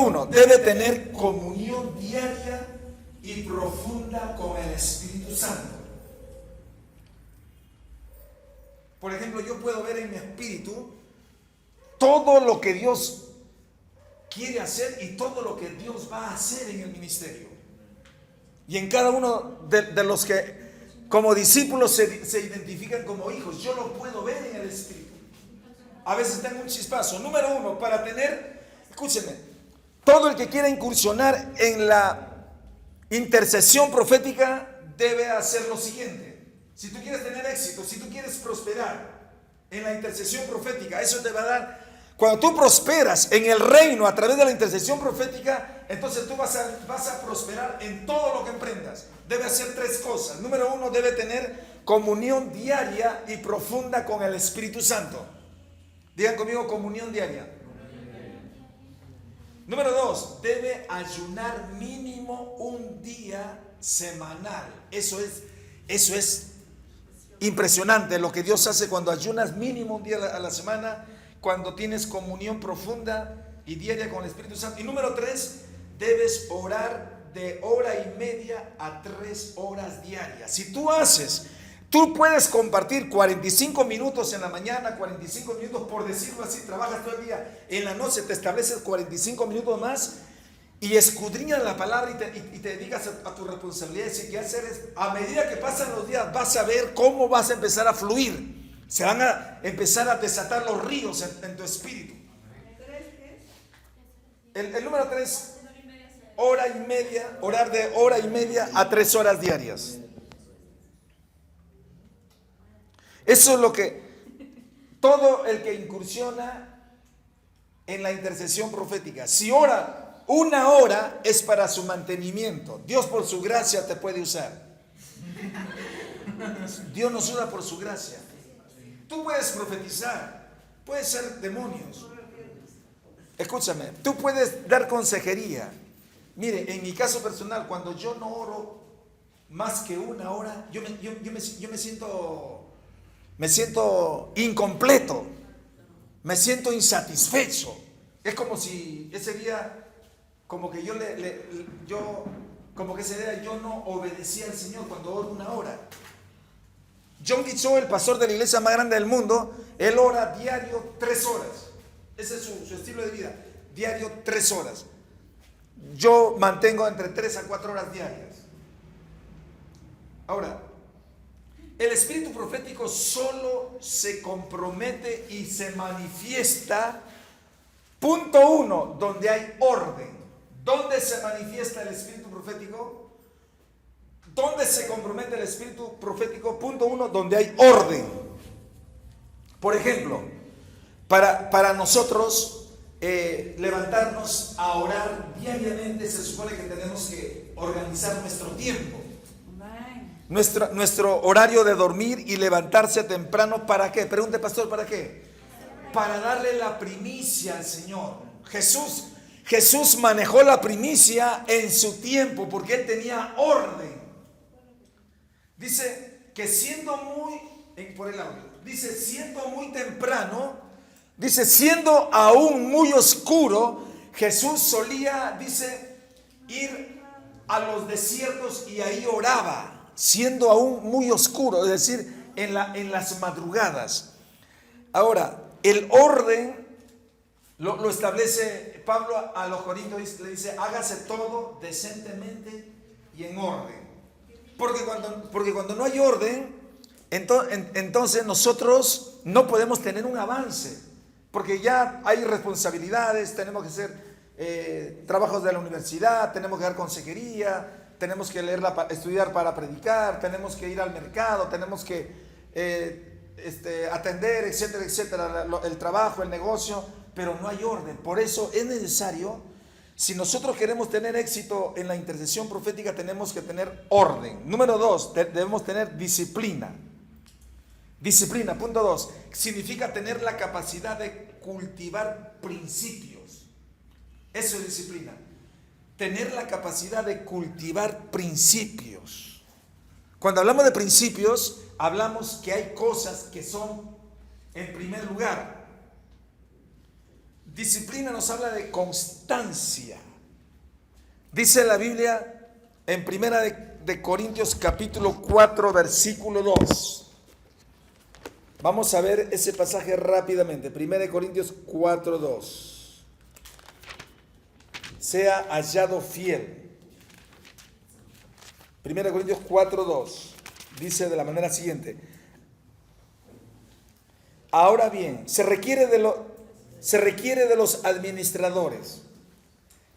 uno, debe tener comunión diaria y profunda con el Espíritu Santo. Por ejemplo, yo puedo ver en mi espíritu todo lo que Dios quiere hacer y todo lo que Dios va a hacer en el ministerio. Y en cada uno de los que como discípulos se identifican como hijos, yo lo puedo ver en el espíritu. A veces tengo un chispazo. Número uno, para tener, escúchenme, todo el que quiera incursionar en la intercesión profética debe hacer lo siguiente. Si tú quieres tener éxito, si tú quieres prosperar en la intercesión profética, eso te va a dar. Cuando tú prosperas en el reino a través de la intercesión profética, entonces tú vas a prosperar en todo lo que emprendas. Debe hacer tres cosas. Número uno, debe tener comunión diaria y profunda con el Espíritu Santo. Digan conmigo, comunión diaria. Número dos, debe ayunar mínimo un día semanal. Eso es impresionante lo que Dios hace cuando ayunas mínimo un día a la semana, cuando tienes comunión profunda y diaria con el Espíritu Santo. Y número tres, debes orar de 1:30 a 3 horas diarias. Si tú puedes compartir 45 minutos en la mañana, 45 minutos, por decirlo así, trabajas todo el día, en la noche te estableces 45 minutos más y escudriñas la palabra y te dedicas a tu responsabilidad. Y qué hacer es, a medida que pasan los días, vas a ver cómo vas a empezar a fluir. Se van a empezar a desatar los ríos en tu espíritu. El número 3, orar de 1:30 a 3 horas diarias. Eso es lo que todo el que incursiona en la intercesión profética, si ora 1 hora, es para su mantenimiento. Dios por su gracia te puede usar. Dios nos usa por su gracia. Tú puedes profetizar, puedes ser demonios. Escúchame, tú puedes dar consejería. Mire, en mi caso personal, cuando yo no oro más que 1 hora, yo me siento incompleto, me siento insatisfecho. Es como si ese día, como que yo no obedecía al Señor cuando oro 1 hora. John Guichot, el pastor de la iglesia más grande del mundo, él ora diario 3 horas. Ese es su estilo de vida, diario 3 horas. Yo mantengo entre 3 a 4 horas diarias. Ahora, el espíritu profético solo se compromete y se manifiesta, punto 1, donde hay orden. ¿Dónde se manifiesta el espíritu profético? ¿Dónde se compromete el espíritu profético? Punto 1, donde hay orden. Por ejemplo, para nosotros levantarnos a orar diariamente, se supone que tenemos que organizar nuestro tiempo. Nuestro horario de dormir y levantarse temprano. ¿Para qué? Pregunte, pastor, ¿para qué? Para darle la primicia al Señor. Jesús manejó la primicia en su tiempo porque Él tenía orden. Dice que siendo muy temprano, dice, siendo aún muy oscuro, Jesús solía, dice, ir a los desiertos y ahí oraba, siendo aún muy oscuro, es decir, en las madrugadas. Ahora, el orden lo establece Pablo a los Corintios, le dice, hágase todo decentemente y en orden. Porque cuando no hay orden, entonces nosotros no podemos tener un avance, porque ya hay responsabilidades, tenemos que hacer trabajos de la universidad, tenemos que dar consejería, tenemos que estudiar para predicar, tenemos que ir al mercado, tenemos que atender, etcétera, etcétera, el trabajo, el negocio, pero no hay orden. Por eso es necesario, si nosotros queremos tener éxito en la intercesión profética, tenemos que tener orden. Número 2, debemos tener disciplina. Disciplina, punto 2, significa tener la capacidad de cultivar principios. Eso es disciplina. Tener la capacidad de cultivar principios. Cuando hablamos de principios, hablamos que hay cosas que son en primer lugar. Disciplina nos habla de constancia. Dice la Biblia en Primera de Corintios capítulo 4 versículo 2. Vamos a ver ese pasaje rápidamente. Primera de Corintios 4, 2. Sea hallado fiel. Primera de Corintios 4, 2. Dice de la manera siguiente. Ahora bien, se requiere de los administradores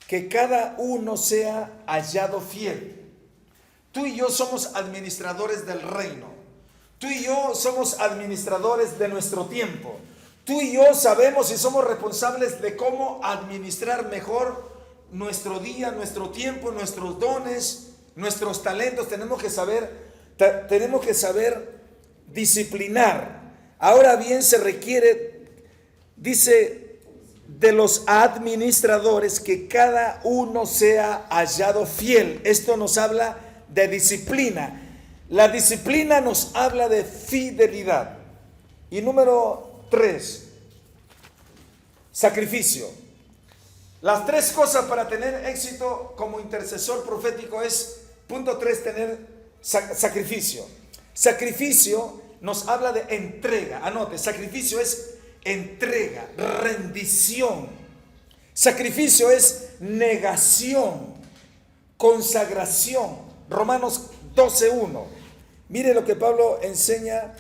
que cada uno sea hallado fiel. Tú y yo somos administradores del reino. Tú y yo somos administradores de nuestro tiempo. Tú y yo sabemos y somos responsables de cómo administrar mejor nuestro día, nuestro tiempo, nuestros dones, nuestros talentos. Tenemos que saber disciplinar. Ahora bien, se requiere, dice, de los administradores que cada uno sea hallado fiel. Esto nos habla de disciplina. La disciplina nos habla de fidelidad. Y número 3, sacrificio. Las 3 cosas para tener éxito como intercesor profético es, punto 3, tener sacrificio. Sacrificio nos habla de entrega. Anote, sacrificio es entrega, rendición. Sacrificio es negación, consagración. Romanos 12:1. Mire lo que Pablo enseña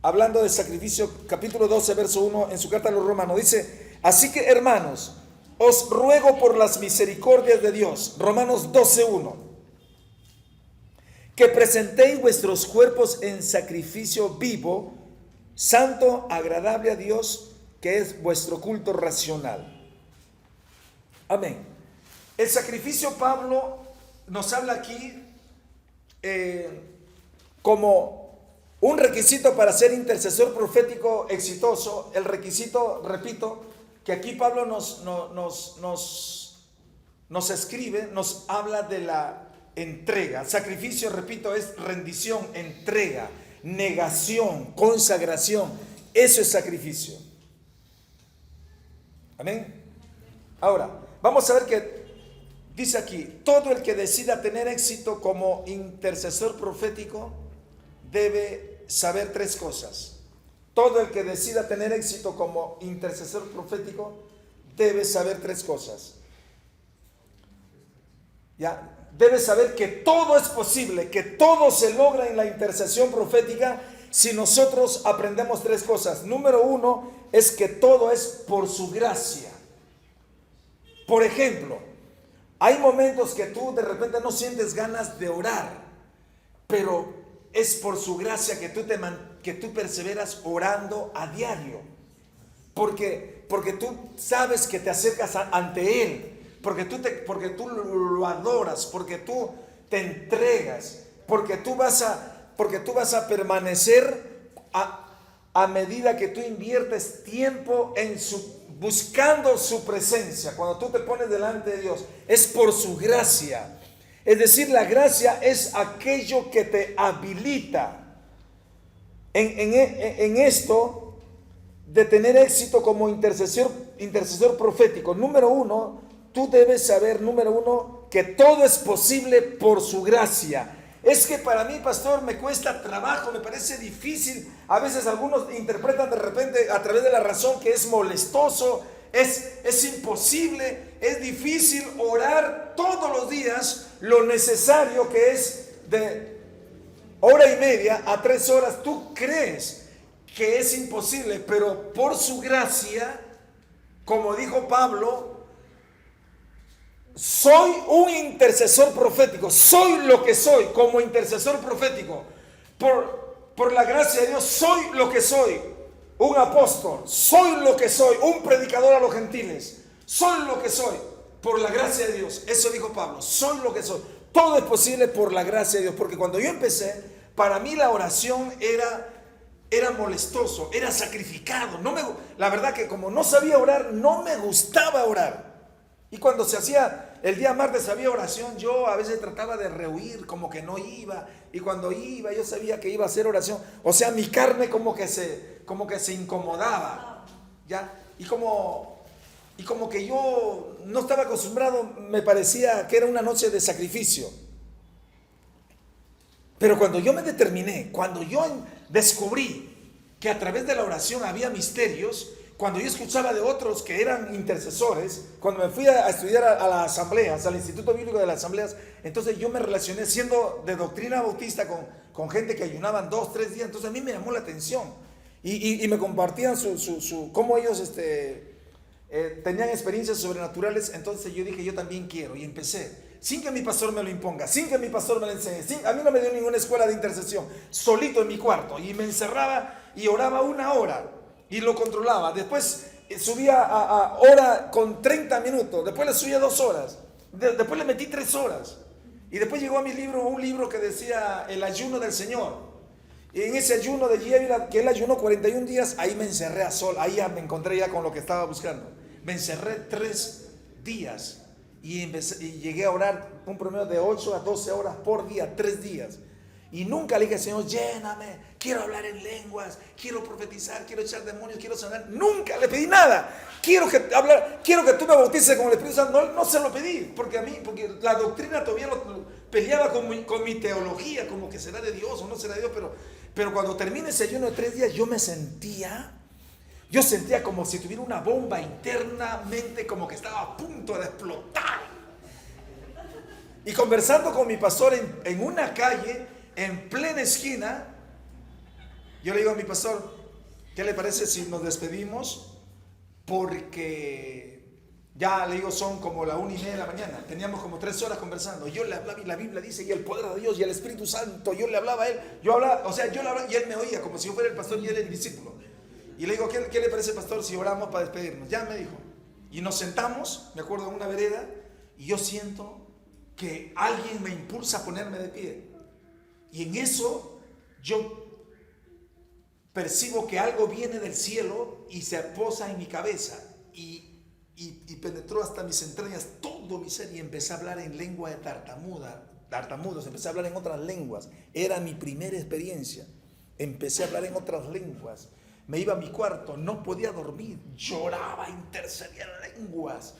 hablando de sacrificio, capítulo 12, verso 1, en su carta a los Romanos. Dice, así que hermanos, os ruego por las misericordias de Dios, Romanos 12:1, que presentéis vuestros cuerpos en sacrificio vivo, santo, agradable a Dios, que es vuestro culto racional. Amén. El sacrificio, Pablo nos habla aquí como un requisito para ser intercesor profético exitoso. El requisito, repito, que aquí Pablo nos escribe, nos habla de la entrega. Sacrificio, repito, es rendición, entrega, negación, consagración. Eso es sacrificio. Amén. Ahora, vamos a ver que dice aquí, todo el que decida tener éxito como intercesor profético debe saber 3 cosas. Todo el que decida tener éxito como intercesor profético debe saber 3 cosas. ¿Ya? Debe saber que todo es posible, que todo se logra en la intercesión profética si nosotros aprendemos 3 cosas. Número 1 es que todo es por su gracia. Por ejemplo, hay momentos que tú de repente no sientes ganas de orar, pero es por su gracia que tú perseveras orando a diario. Porque tú sabes que te acercas ante Él, porque tú lo adoras, porque tú te entregas, porque tú vas a permanecer a medida que tú inviertes tiempo buscando su presencia. Cuando tú te pones delante de Dios, es por su gracia. Es decir, la gracia es aquello que te habilita en esto de tener éxito como intercesor profético. Número 1, tú debes saber, que todo es posible por su gracia. Es que para mí, pastor, me cuesta trabajo, me parece difícil. A veces algunos interpretan de repente a través de la razón que es molestoso, es imposible, es difícil orar todos los días lo necesario que es de 1:30 a 3 horas. Tú crees que es imposible, pero por su gracia, como dijo Pablo, soy un intercesor profético, soy lo que soy como intercesor profético. Por la gracia de Dios, soy lo que soy, un apóstol, soy lo que soy, un predicador a los gentiles, soy lo que soy, por la gracia de Dios. Eso dijo Pablo, soy lo que soy. Todo es posible por la gracia de Dios, porque cuando yo empecé, para mí la oración era molestoso, era sacrificado. La verdad que como no sabía orar, no me gustaba orar. Y cuando se hacía, el día martes había oración, yo a veces trataba de rehuir, como que no iba. Y cuando iba, yo sabía que iba a hacer oración. O sea, mi carne como que se incomodaba, ¿ya? Y como Y como que yo no estaba acostumbrado, me parecía que era una noche de sacrificio. Pero cuando yo me determiné, cuando yo descubrí que a través de la oración había misterios, cuando yo escuchaba de otros que eran intercesores, cuando me fui a estudiar a las asambleas, al Instituto Bíblico de las Asambleas, entonces yo me relacioné siendo de doctrina bautista con gente que ayunaban 2, 3 días, entonces a mí me llamó la atención y me compartían cómo ellos tenían experiencias sobrenaturales. Entonces yo dije, yo también quiero, y empecé. Sin que mi pastor me lo imponga, sin que mi pastor me lo enseñe, a mí no me dio ninguna escuela de intercesión, solito en mi cuarto, y me encerraba y oraba 1 hora y lo controlaba. Después subía a hora con 30 minutos, después le subía 2 horas, después le metí 3 horas, y después llegó a mi libro un libro que decía el ayuno del Señor. Y en ese ayuno de Yevira, que él ayunó 41 días, ahí me encerré a sol, ahí ya me encontré ya con lo que estaba buscando. Me encerré 3 días. Y llegué a orar un promedio de 8 a 12 horas por día, 3 días. Y nunca le dije, Señor, lléname, quiero hablar en lenguas, quiero profetizar, quiero echar demonios, quiero sanar. Nunca le pedí nada. Quiero que tú me bautices con el Espíritu Santo. No se lo pedí, porque la doctrina todavía peleaba con mi teología, como que será de Dios o no será de Dios. Pero cuando terminé ese ayuno de 3 días, yo sentía como si tuviera una bomba internamente, como que estaba a punto de explotar. Y conversando con mi pastor en una calle, en plena esquina, yo le digo a mi pastor, ¿qué le parece si nos despedimos? Porque ya, le digo, son como la 1:30 de la mañana. Teníamos como 3 horas conversando. Yo le hablaba y la Biblia dice, y el poder de Dios y el Espíritu Santo. Yo le hablaba a él. Yo le hablaba y él me oía como si yo fuera el pastor y él el discípulo. Y le digo, ¿qué le parece, pastor, si oramos para despedirnos? Ya, me dijo. Y nos sentamos, me acuerdo, en una vereda, y yo siento que alguien me impulsa a ponerme de pie. Y en eso yo percibo que algo viene del cielo y se posa en mi cabeza y penetró hasta mis entrañas todo mi ser, y empecé a hablar en lengua de tartamudos, empecé a hablar en otras lenguas. Era mi primera experiencia. Empecé a hablar en otras lenguas. Me iba a mi cuarto, no podía dormir, lloraba, intercedía en lenguas.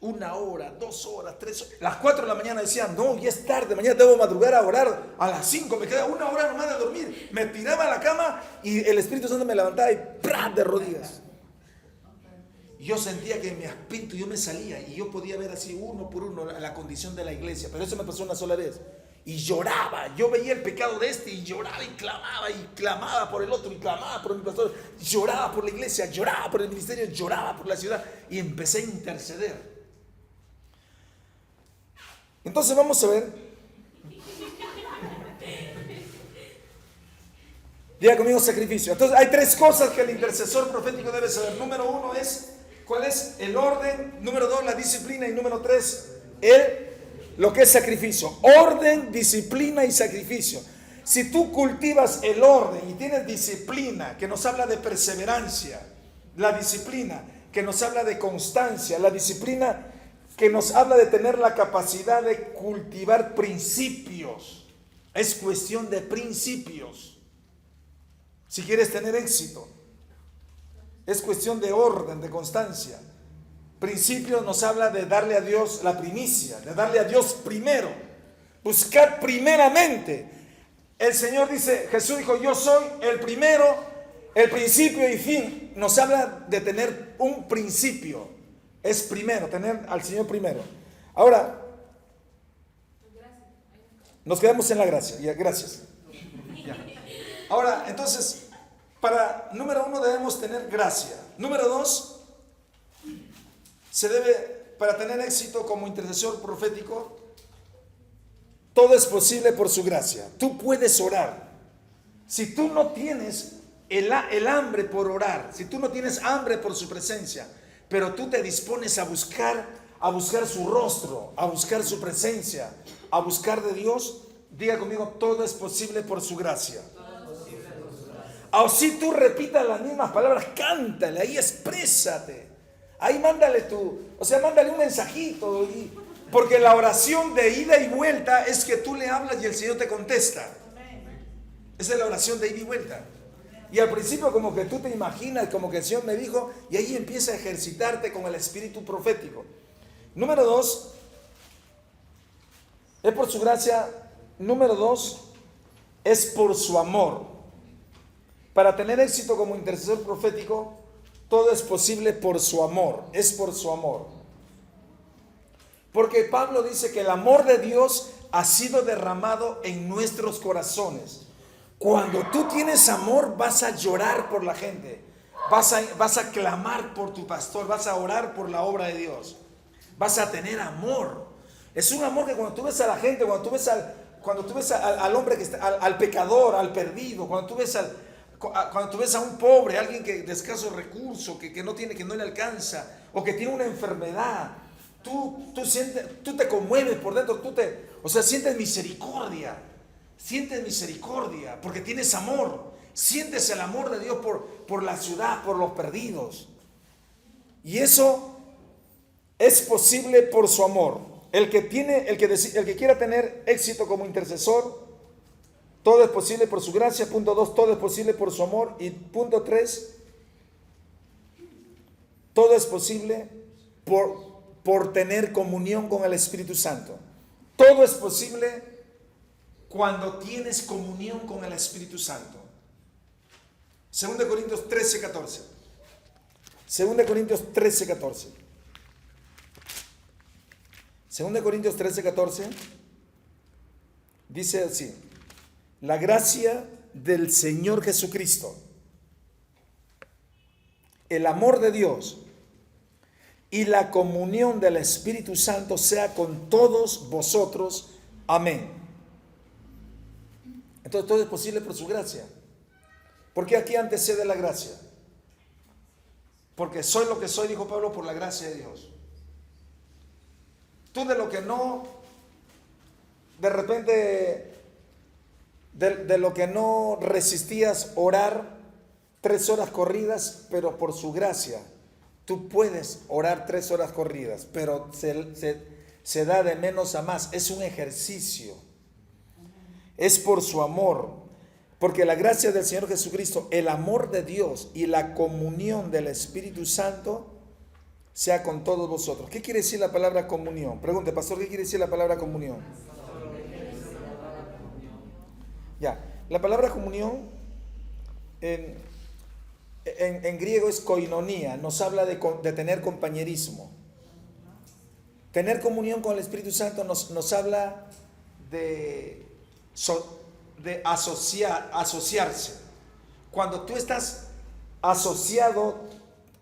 1 hora, 2 horas, 3 horas. Las 4 de la mañana decía, no, ya es tarde, mañana debo madrugar a orar. A las 5 me quedaba 1 hora nomás de dormir. Me tiraba a la cama y el Espíritu Santo me levantaba y ¡prá! De rodillas. Yo sentía que en mi espíritu yo me salía y yo podía ver así uno por uno la condición de la iglesia. Pero eso me pasó una sola vez. Y lloraba, yo veía el pecado de y lloraba y clamaba por el otro, y clamaba por mi pastor, lloraba por la iglesia, lloraba por el ministerio, lloraba por la ciudad, y empecé a interceder. Entonces vamos a ver. Diga conmigo, sacrificio. Entonces hay 3 cosas que el intercesor profético debe saber. Número 1 es, ¿cuál es el orden? Número 2, la disciplina. Y número 3, lo que es sacrificio. Orden, disciplina y sacrificio. Si tú cultivas el orden y tienes disciplina, que nos habla de perseverancia, la disciplina que nos habla de constancia, la disciplina que nos habla de tener la capacidad de cultivar principios. Es cuestión de principios. Si quieres tener éxito, es cuestión de orden, de constancia. Principio nos habla de darle a Dios la primicia, de darle a Dios primero. Buscar primeramente. El Señor dice, Jesús dijo, yo soy el primero, el principio y fin. Nos habla de tener un principio. Es primero, tener al Señor primero. Ahora, nos quedamos en la gracia. Ya, gracias. Ya. Ahora, entonces, número 1 debemos tener gracia. Número 2, para tener éxito como intercesor profético, todo es posible por su gracia. Tú puedes orar. Si tú no tienes el hambre por orar, si tú no tienes hambre por su presencia, pero tú te dispones a buscar su rostro, a buscar su presencia, a buscar de Dios, diga conmigo, todo es posible por su gracia. O si tú repitas las mismas palabras, cántale, ahí exprésate. Ahí mándale un mensajito. Porque la oración de ida y vuelta es que tú le hablas y el Señor te contesta. Esa es la oración de ida y vuelta. Y al principio como que tú te imaginas, como que el Señor me dijo, y ahí empieza a ejercitarte con el espíritu profético. Número 2, es por su gracia. Número 2, es por su amor. Para tener éxito como intercesor profético, todo es posible por su amor, es por su amor. Porque Pablo dice que el amor de Dios ha sido derramado en nuestros corazones. Cuando tú tienes amor, vas a llorar por la gente, vas a clamar por tu pastor, vas a orar por la obra de Dios, vas a tener amor. Es un amor que cuando tú ves a la gente, cuando tú ves al hombre que está, al pecador, al perdido, cuando tú ves a un pobre, alguien que de escasos recursos, que no tiene, que no le alcanza, o que tiene una enfermedad, tú te conmueves por dentro, sientes misericordia, porque tienes amor, sientes el amor de Dios por la ciudad, por los perdidos. Y eso es posible por su amor. El que quiera tener éxito como intercesor, todo es posible por su gracia. Punto 2, todo es posible por su amor. Y punto 3, todo es posible por tener comunión con el Espíritu Santo. Todo es posible cuando tienes comunión con el Espíritu Santo. 2 Corintios 13, 14. 2 Corintios 13, 14. 2 Corintios 13, 14 dice así: la gracia del Señor Jesucristo, el amor de Dios y la comunión del Espíritu Santo sea con todos vosotros. Amén. Entonces todo es posible por su gracia. ¿Por qué aquí antecede la gracia? Porque soy lo que soy, dijo Pablo, por la gracia de Dios. Tú de lo que no, de repente, de lo que no resistías orar 3 horas corridas, pero por su gracia, tú puedes orar 3 horas corridas, pero se da de menos a más. Es un ejercicio. Es por su amor. Porque la gracia del Señor Jesucristo, el amor de Dios y la comunión del Espíritu Santo sea con todos vosotros. ¿Qué quiere decir la palabra comunión? Pregunte, pastor, ¿qué quiere decir la palabra comunión? Ya, la palabra comunión en griego es koinonía, nos habla de tener compañerismo. Tener comunión con el Espíritu Santo nos habla de asociarse. Cuando tú estás asociado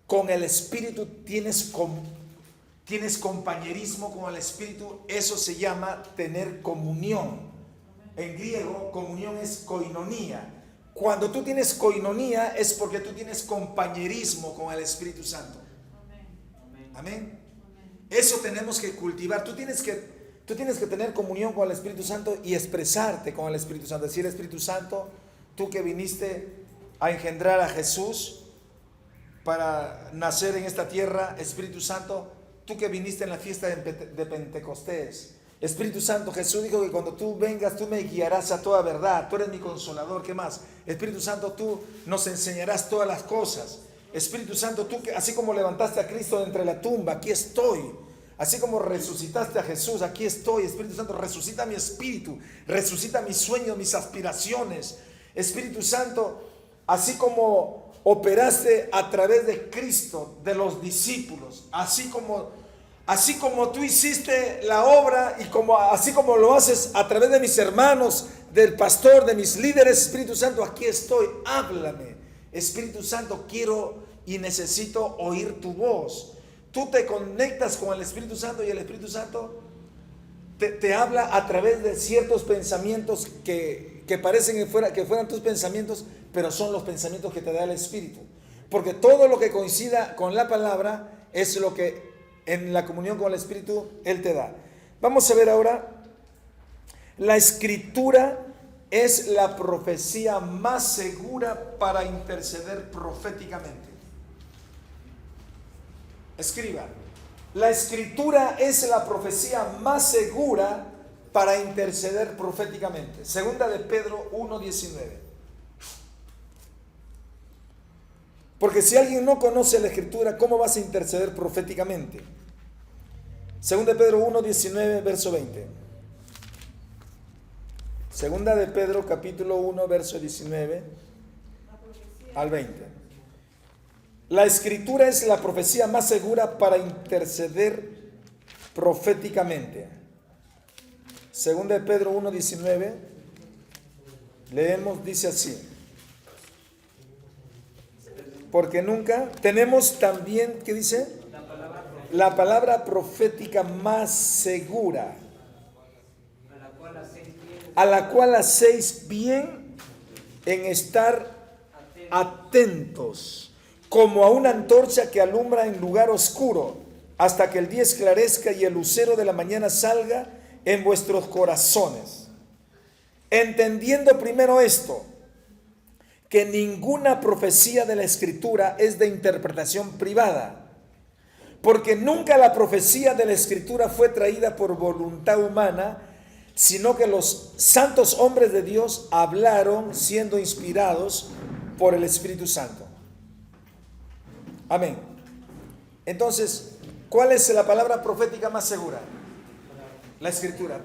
con el Espíritu, tienes compañerismo con el Espíritu, eso se llama tener comunión. En griego, comunión es koinonía. Cuando tú tienes koinonía es porque tú tienes compañerismo con el Espíritu Santo. Amén. Eso tenemos que cultivar. Tú tienes que tener comunión con el Espíritu Santo y expresarte con el Espíritu Santo. Decir: Espíritu Santo, tú que viniste a engendrar a Jesús para nacer en esta tierra, Espíritu Santo, tú que viniste en la fiesta de Pentecostés, Espíritu Santo, Jesús dijo que cuando tú vengas, tú me guiarás a toda verdad. Tú eres mi consolador. ¿Qué más? Espíritu Santo, tú nos enseñarás todas las cosas. Espíritu Santo, tú que así como levantaste a Cristo de entre la tumba, aquí estoy. Así como resucitaste a Jesús, aquí estoy. Espíritu Santo, resucita mi espíritu, resucita mis sueños, mis aspiraciones. Espíritu Santo, así como operaste a través de Cristo, de los discípulos, así como tú hiciste la obra y así como lo haces a través de mis hermanos, del pastor, de mis líderes, Espíritu Santo, aquí estoy, háblame. Espíritu Santo, quiero y necesito oír tu voz. Tú te conectas con el Espíritu Santo y el Espíritu Santo te habla a través de ciertos pensamientos que parecen que fueran tus pensamientos, pero son los pensamientos que te da el Espíritu. Porque todo lo que coincida con la palabra es lo que en la comunión con el Espíritu Él te da. Vamos a ver ahora, la Escritura es la profecía más segura para interceder proféticamente. Escriba: la Escritura es la profecía más segura para interceder proféticamente. Segunda de Pedro 1:19. Porque si alguien no conoce la Escritura, ¿cómo vas a interceder proféticamente? Segunda de Pedro 1, 19, verso 20. Segunda de Pedro, capítulo 1, verso 19 al 20. La Escritura es la profecía más segura para interceder proféticamente. Segunda de Pedro 1, 19. Leemos, dice así. Porque nunca tenemos también, ¿qué dice? La palabra profética más segura, a la cual hacéis bien en estar atentos, como a una antorcha que alumbra en lugar oscuro, hasta que el día esclarezca y el lucero de la mañana salga en vuestros corazones. Entendiendo primero esto, que ninguna profecía de la Escritura es de interpretación privada, porque nunca la profecía de la Escritura fue traída por voluntad humana, sino que los santos hombres de Dios hablaron siendo inspirados por el Espíritu Santo. Amén. Entonces, ¿cuál es la palabra profética más segura? La Escritura.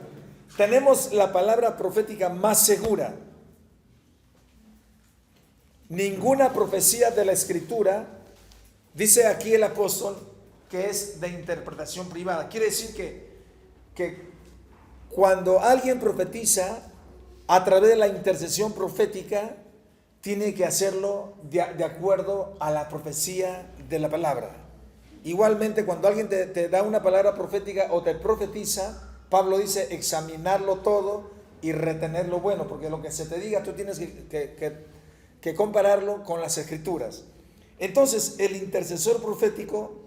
Tenemos la palabra profética más segura. Ninguna profecía de la Escritura, dice aquí el apóstol, que es de interpretación privada. Quiere decir que cuando alguien profetiza a través de la intercesión profética, tiene que hacerlo de acuerdo a la profecía de la palabra. Igualmente, cuando alguien te da una palabra profética o te profetiza, Pablo dice examinarlo todo y retener lo bueno, porque lo que se te diga tú tienes que compararlo con las Escrituras. Entonces, el intercesor profético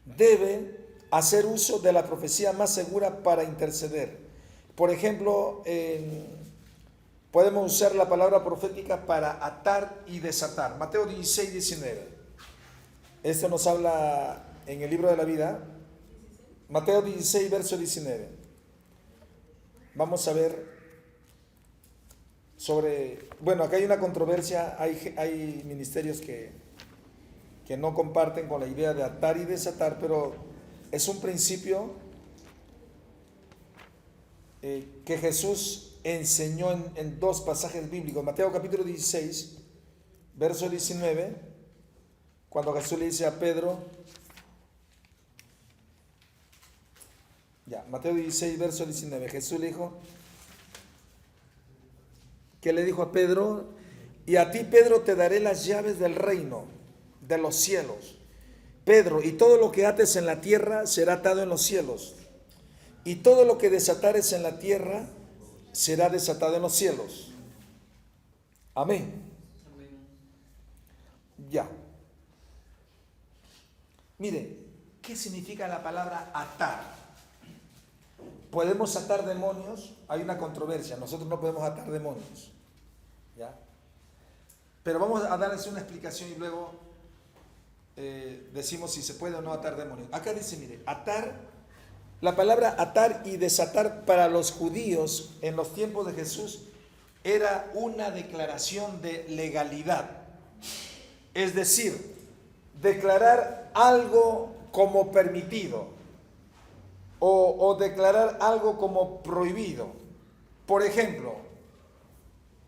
debe hacer uso de la profecía más segura para interceder. Por ejemplo, podemos usar la palabra profética para atar y desatar. Mateo 16, 19. Esto nos habla en el libro de la vida. Mateo 16, verso 19. Vamos a ver sobre... Bueno, acá hay una controversia. Hay ministerios que no comparten con la idea de atar y desatar, pero es un principio que Jesús enseñó en dos pasajes bíblicos. Mateo capítulo 16, verso 19, cuando Jesús le dice a Pedro, Mateo 16, verso 19, Jesús le dijo, ¿qué le dijo a Pedro? Y a ti, Pedro, te daré las llaves del reino de los cielos. Pedro, y todo lo que ates en la tierra será atado en los cielos, y todo lo que desatares en la tierra será desatado en los cielos. Amén. Ya. Mire, ¿qué significa la palabra atar? ¿Podemos atar demonios? Hay una controversia, nosotros no podemos atar demonios. ¿Ya? Pero vamos a darles una explicación y luego decimos si se puede o no atar demonios. Acá dice, mire, atar, la palabra atar y desatar para los judíos en los tiempos de Jesús era una declaración de legalidad. Es decir, declarar algo como permitido o declarar algo como prohibido. Por ejemplo,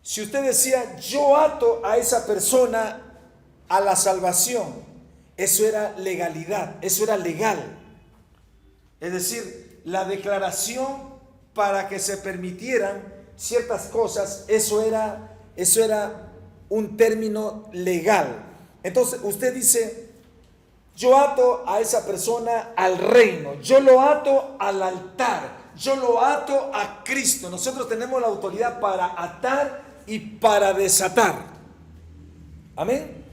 si usted decía, yo ato a esa persona a la salvación, eso era legalidad, eso era legal. Es decir, la declaración para que se permitieran ciertas cosas, eso era un término legal. Entonces usted dice, yo ato a esa persona al reino, yo lo ato al altar, yo lo ato a Cristo. Nosotros tenemos la autoridad para atar y para desatar. Amén.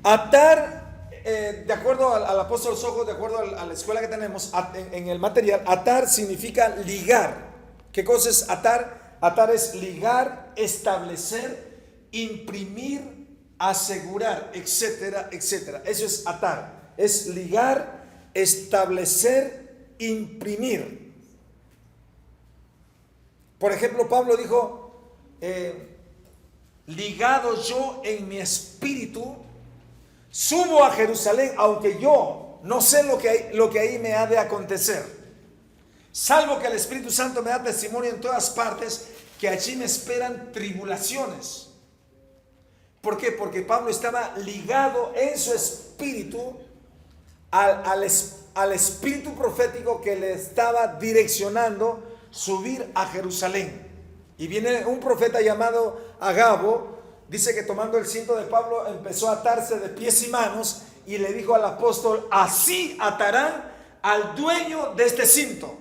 Atar, de acuerdo al apóstol Sojo, de acuerdo a la escuela que tenemos en el material, atar significa ligar. ¿Qué cosa es atar? Atar es ligar, establecer, imprimir, asegurar, etcétera, etcétera. Eso es atar. Es ligar, establecer, imprimir. Por ejemplo, Pablo dijo, ligado yo en mi espíritu, subo a Jerusalén, aunque yo no sé lo que ahí me ha de acontecer, salvo que el Espíritu Santo me da testimonio en todas partes que allí me esperan tribulaciones. ¿Por qué? Porque Pablo estaba ligado en su espíritu al espíritu profético que le estaba direccionando subir a Jerusalén. Y viene un profeta llamado Agabo, dice que tomando el cinto de Pablo empezó a atarse de pies y manos y le dijo al apóstol: así atarán al dueño de este cinto.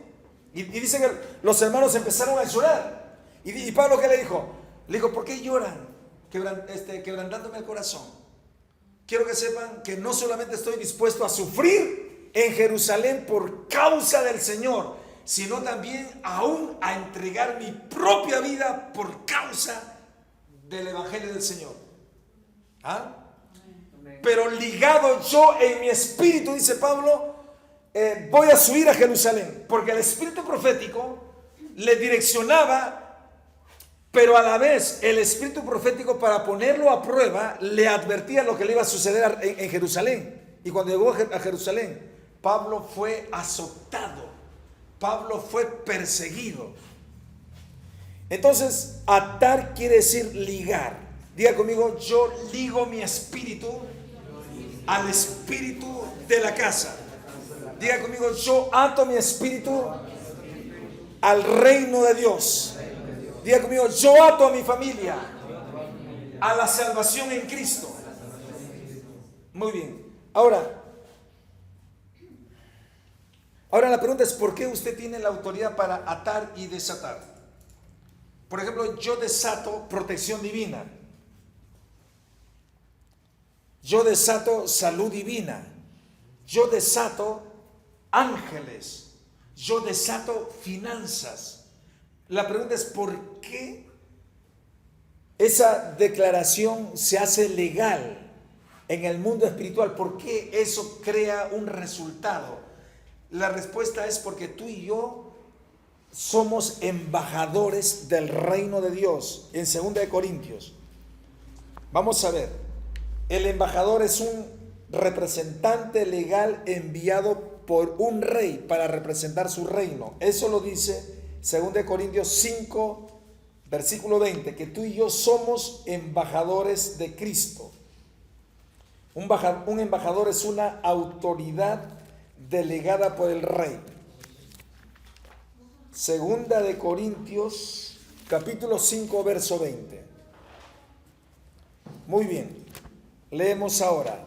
Y dice que los hermanos empezaron a llorar. Y Pablo, ¿qué le dijo? Le dijo: ¿por qué lloran? Quebrantándome el corazón. Quiero que sepan que no solamente estoy dispuesto a sufrir en Jerusalén por causa del Señor, sino también aún a entregar mi propia vida por causa del Evangelio del Señor. ¿Ah? Pero ligado yo en mi espíritu, dice Pablo, voy a subir a Jerusalén, porque el espíritu profético le direccionaba. Pero a la vez el espíritu profético, para ponerlo a prueba, le advertía lo que le iba a suceder en Jerusalén. Y cuando llegó a Jerusalén, Pablo fue azotado, Pablo fue perseguido. Entonces, atar quiere decir ligar. Diga conmigo: yo ligo mi espíritu al espíritu de la casa. Diga conmigo: yo ato mi espíritu al reino de Dios. Diga conmigo: yo ato a mi familia a la salvación en Cristo. Muy bien. Ahora la pregunta es: ¿por qué usted tiene la autoridad para atar y desatar? Por ejemplo, yo desato protección divina. Yo desato salud divina. Yo desato ángeles. Yo desato finanzas. La pregunta es: ¿por qué esa declaración se hace legal en el mundo espiritual? ¿Por qué eso crea un resultado? La respuesta es porque tú y yo somos embajadores del reino de Dios. En 2 Corintios, vamos a ver, el embajador es un representante legal enviado por un rey para representar su reino. Eso lo dice 2 Corintios 5, versículo 20, que tú y yo somos embajadores de Cristo. Un embajador es una autoridad delegada por el rey. 2 Corintios, capítulo 5, verso 20. Muy bien, leemos ahora.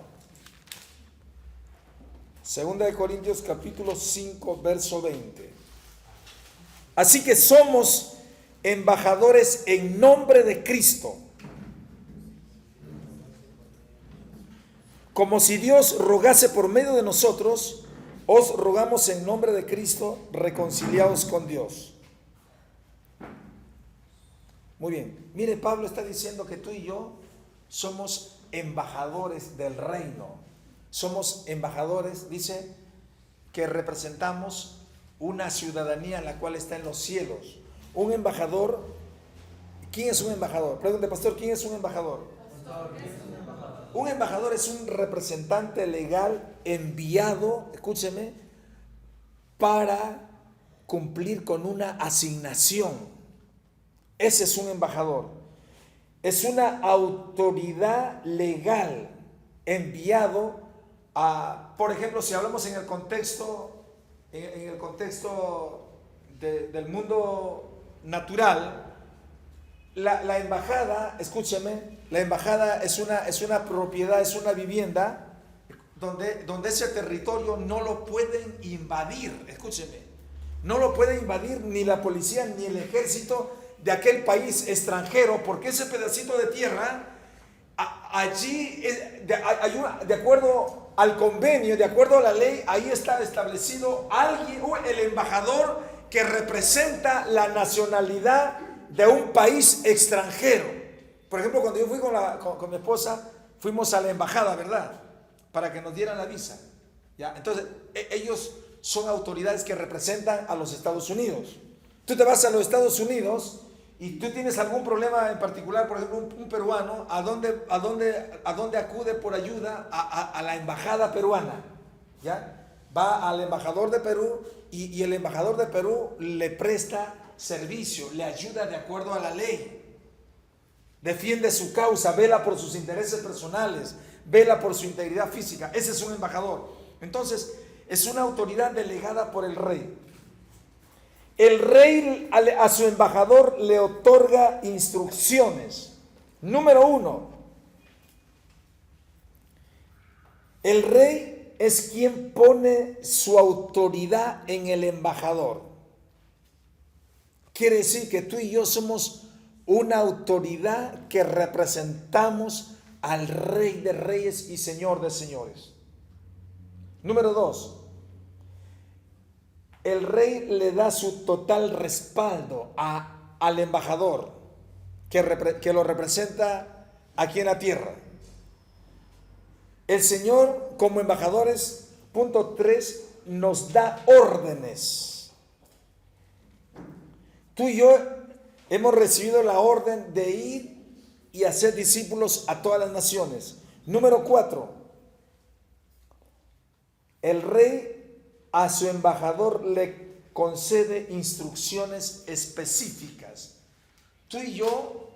2 Corintios, capítulo 5, verso 20. Así que somos embajadores en nombre de Cristo, como si Dios rogase por medio de nosotros. Os rogamos en nombre de Cristo, reconciliados con Dios. Muy bien, mire, Pablo está diciendo que tú y yo somos embajadores del reino. Somos embajadores, dice, que representamos una ciudadanía la cual está en los cielos. Un embajador, ¿quién es un embajador? Pregunte, pastor, ¿quién es un embajador? Un embajador es un representante legal enviado, escúcheme, para cumplir con una asignación. Ese es un embajador. Es una autoridad legal enviado a, por ejemplo, si hablamos en el contexto del mundo natural, la embajada, escúcheme, la embajada es una propiedad, es una vivienda donde ese territorio no lo pueden invadir, escúcheme, no lo puede invadir ni la policía ni el ejército de aquel país extranjero, porque ese pedacito de tierra, allí, de acuerdo al convenio, de acuerdo a la ley, ahí está establecido alguien, el embajador que representa la nacionalidad de un país extranjero. Por ejemplo, cuando yo fui con mi esposa, fuimos a la embajada, ¿verdad? Para que nos dieran la visa. ¿Ya? Entonces, ellos son autoridades que representan a los Estados Unidos. Tú te vas a los Estados Unidos y tú tienes algún problema en particular, por ejemplo, un peruano, ¿a dónde acude por ayuda? A la embajada peruana, ¿ya? Va al embajador de Perú y el embajador de Perú le presta servicio, le ayuda de acuerdo a la ley, defiende su causa, vela por sus intereses personales, vela por su integridad física. Ese es un embajador. Entonces, es una autoridad delegada por el rey. El rey a su embajador le otorga instrucciones. Número 1, el rey es quien pone su autoridad en el embajador. Quiere decir que tú y yo somos una autoridad que representamos al Rey de Reyes y Señor de Señores. Número 2, el rey le da su total respaldo al embajador que lo representa aquí en la tierra. El Señor, como embajadores, punto 3, nos da órdenes. Tú y yo hemos recibido la orden de ir y hacer discípulos a todas las naciones. Número 4, el rey a su embajador le concede instrucciones específicas. Tú y yo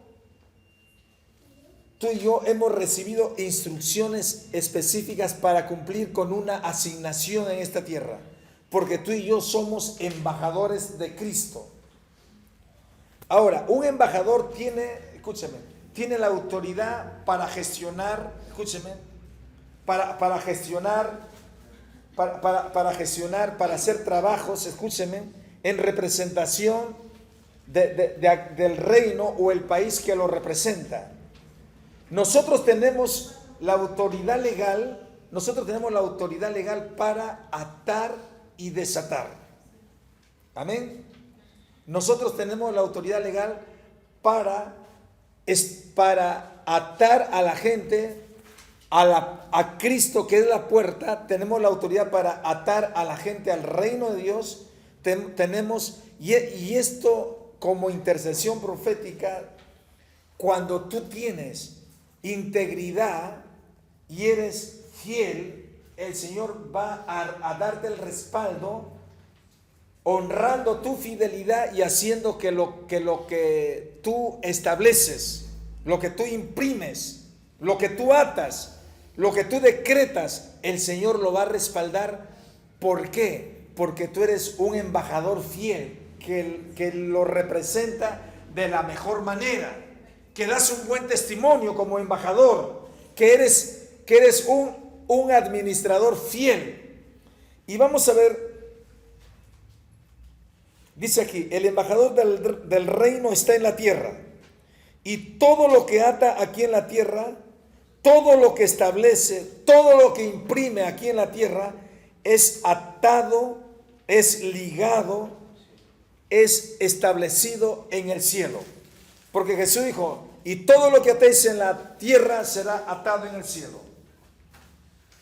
hemos recibido instrucciones específicas para cumplir con una asignación en esta tierra, porque tú y yo somos embajadores de Cristo. Ahora, un embajador tiene la autoridad para gestionar, para gestionar, para hacer trabajos, en representación del reino o el país que lo representa. Nosotros tenemos la autoridad legal para atar y desatar. Amén. Nosotros tenemos la autoridad legal para atar a la gente a Cristo, que es la puerta. Tenemos la autoridad para atar a la gente al reino de Dios. Y esto como intercesión profética, cuando tú tienes integridad y eres fiel, el Señor va a darte el respaldo, honrando tu fidelidad y haciendo que lo que tú estableces, lo que tú imprimes, lo que tú atas, lo que tú decretas, el Señor lo va a respaldar. ¿Por qué? Porque tú eres un embajador fiel, que lo representa de la mejor manera, que das un buen testimonio como embajador, que eres un administrador fiel. Y vamos a ver, dice aquí, el embajador del reino está en la tierra, y todo lo que ata aquí en la tierra, todo lo que establece, todo lo que imprime aquí en la tierra, es atado, es ligado, es establecido en el cielo. Porque Jesús dijo, y todo lo que atéis en la tierra será atado en el cielo.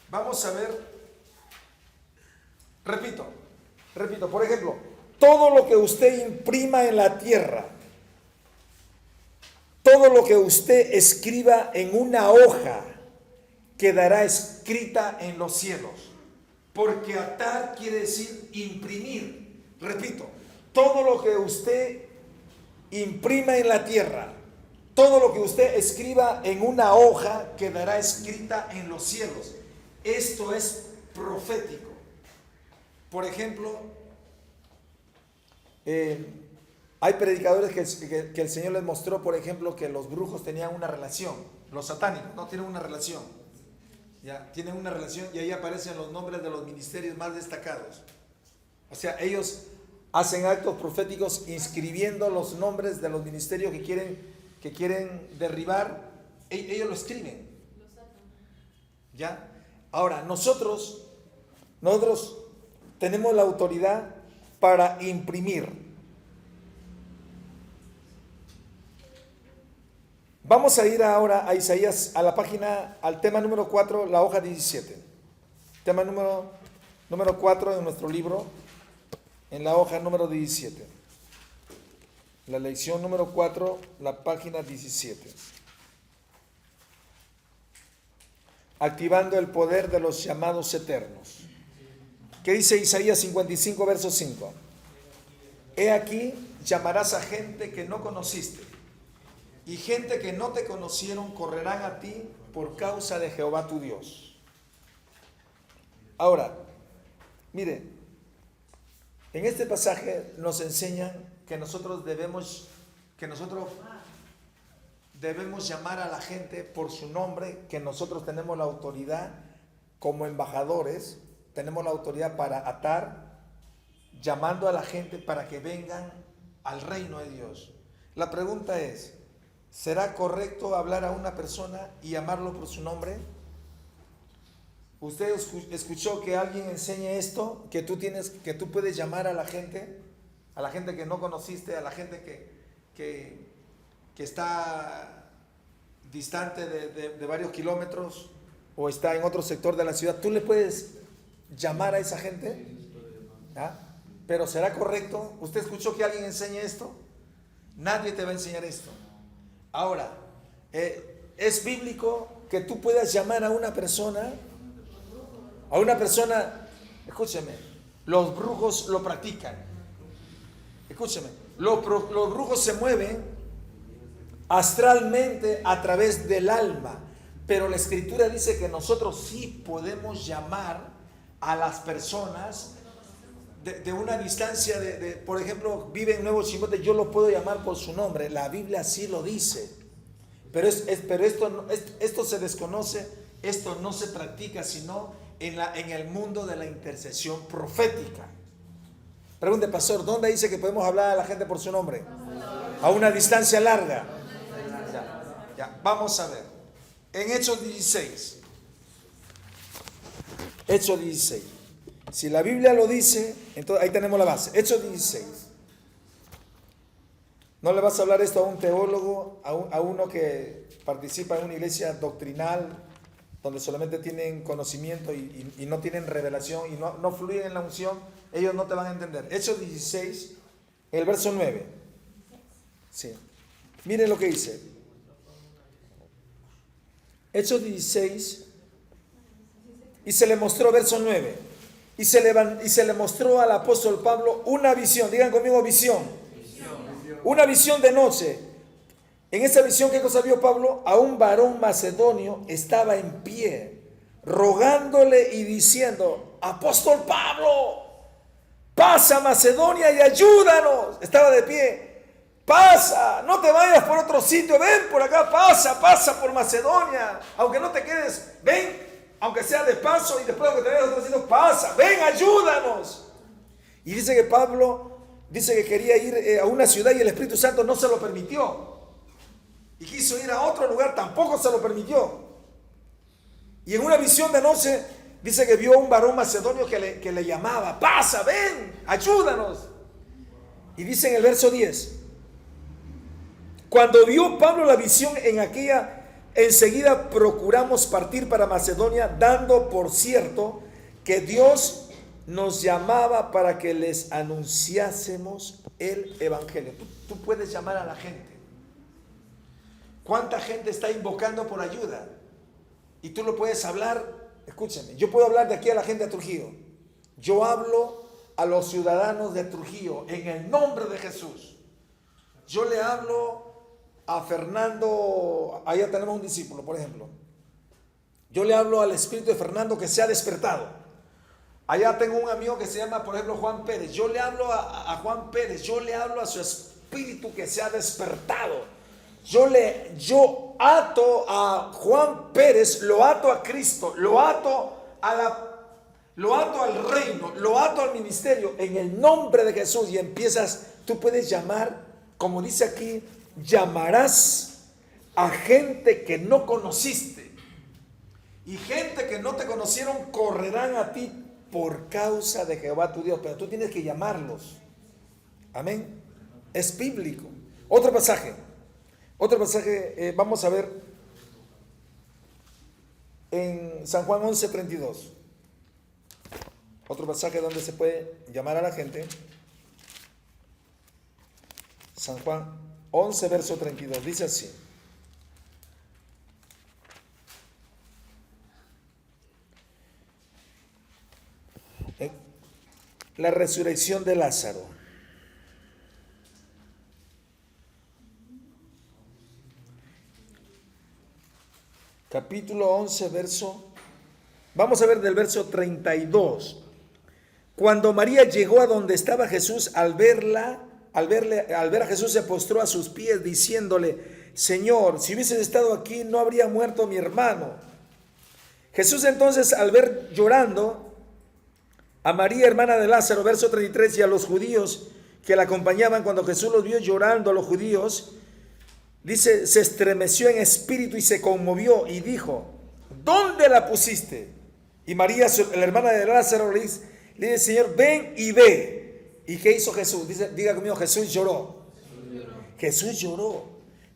Vamos a ver, repito, por ejemplo, todo lo que usted imprima en la tierra, todo lo que usted escriba en una hoja, quedará escrita en los cielos. Porque atar quiere decir imprimir. Repito, todo lo que usted imprima en la tierra, todo lo que usted escriba en una hoja, quedará escrita en los cielos. Esto es profético. Por ejemplo, hay predicadores que el Señor les mostró, por ejemplo, que los brujos tenían una relación, los satánicos no tienen una relación, ya tienen una relación, y ahí aparecen los nombres de los ministerios más destacados. O sea, ellos hacen actos proféticos inscribiendo los nombres de los ministerios que quieren derribar. Ellos lo escriben, ¿ya? Ahora, nosotros tenemos la autoridad para imprimir. Vamos a ir ahora a Isaías, a la página, al tema número 4, la hoja 17. Tema número 4 de nuestro libro, en la hoja número 17. La lección número 4, la página 17. Activando el poder de los llamados eternos. ¿Qué dice Isaías 55, verso 5? He aquí, llamarás a gente que no conociste, y gente que no te conocieron correrán a ti por causa de Jehová tu Dios. Ahora, mire, en este pasaje nos enseñan que nosotros debemos llamar a la gente por su nombre, que nosotros tenemos la autoridad como embajadores, tenemos la autoridad para atar, llamando a la gente para que vengan al reino de Dios. La pregunta es, ¿será correcto hablar a una persona y llamarlo por su nombre? ¿Usted escuchó que alguien enseñe esto? Que tú puedes llamar a la gente que no conociste, a la gente que está distante de varios kilómetros o está en otro sector de la ciudad. ¿Tú le puedes llamar a esa gente? ¿Ah? Pero ¿será correcto? ¿Usted escuchó que alguien enseñe esto? Nadie te va a enseñar esto. Ahora, ¿es bíblico que tú puedas llamar a una persona? Escúcheme, los brujos lo practican. Escúcheme, los brujos se mueven astralmente a través del alma, pero la Escritura dice que nosotros sí podemos llamar a las personas de una distancia por ejemplo, vive en Nuevo Chimbote, yo lo puedo llamar por su nombre, la Biblia sí lo dice, pero esto se desconoce, esto no se practica sino en el mundo de la intercesión profética. Pregunte, pastor, ¿dónde dice que podemos hablar a la gente por su nombre? A una distancia larga. Ya, vamos a ver. En Hechos 16. Hechos 16. Si la Biblia lo dice, entonces ahí tenemos la base. Hechos 16. No le vas a hablar esto a un teólogo, a uno que participa en una iglesia doctrinal, donde solamente tienen conocimiento y no tienen revelación y no fluyen en la unción. Ellos no te van a entender. Hechos 16, el verso 9. Sí. Miren lo que dice. Hechos 16. Y se le mostró, verso 9. Y se le mostró al apóstol Pablo una visión. Digan conmigo, visión. Una visión de noche. En esa visión, ¿qué cosa vio Pablo? A un varón macedonio estaba en pie, rogándole y diciendo: apóstol Pablo, pasa a Macedonia y ayúdanos. Estaba de pie. Pasa, no te vayas por otro sitio, ven por acá, pasa por Macedonia. Aunque no te quedes, ven, aunque sea de paso y después que te vayas a otro sitio, pasa, ven, ayúdanos. Y dice que Pablo, dice que quería ir a una ciudad y el Espíritu Santo no se lo permitió. Y quiso ir a otro lugar, tampoco se lo permitió. Y en una visión de noche, dice que vio a un varón macedonio que le llamaba: pasa, ven, ayúdanos. Y dice en el verso 10: cuando vio Pablo la visión en aquella, enseguida procuramos partir para Macedonia, dando por cierto que Dios nos llamaba para que les anunciásemos el evangelio. Tú puedes llamar a la gente. ¿Cuánta gente está invocando por ayuda? Y tú lo puedes hablar. Escúchame, yo puedo hablar de aquí a la gente de Trujillo. Yo hablo a los ciudadanos de Trujillo en el nombre de Jesús. Yo le hablo a Fernando, allá tenemos un discípulo, por ejemplo. Yo le hablo al espíritu de Fernando que se ha despertado. Allá tengo un amigo que se llama, por ejemplo, Juan Pérez. Yo le hablo a Juan Pérez, yo le hablo a su espíritu que se ha despertado. Yo ato a Juan Pérez, lo ato a Cristo, lo ato al reino, lo ato al ministerio en el nombre de Jesús. Y empiezas, tú puedes llamar, como dice aquí, llamarás a gente que no conociste, y gente que no te conocieron correrán a ti por causa de Jehová tu Dios. Pero tú tienes que llamarlos. Amén. Es bíblico. Otro pasaje, vamos a ver en San Juan 11:32. Otro pasaje donde se puede llamar a la gente. San Juan 11, verso 32. Dice así. La resurrección de Lázaro. Capítulo 11, verso. Vamos a ver del verso 32. Cuando María llegó a donde estaba Jesús, al ver a Jesús, se postró a sus pies diciéndole: Señor, si hubieses estado aquí, no habría muerto mi hermano. Jesús entonces, al ver llorando a María, hermana de Lázaro, verso 33, y a los judíos que la acompañaban, cuando Jesús los vio llorando a los judíos, dice, se estremeció en espíritu y se conmovió y dijo: ¿dónde la pusiste? Y María, la hermana de Lázaro, le dice, Señor, ven y ve. ¿Y qué hizo Jesús? Dice, diga conmigo, Jesús lloró. Jesús lloró.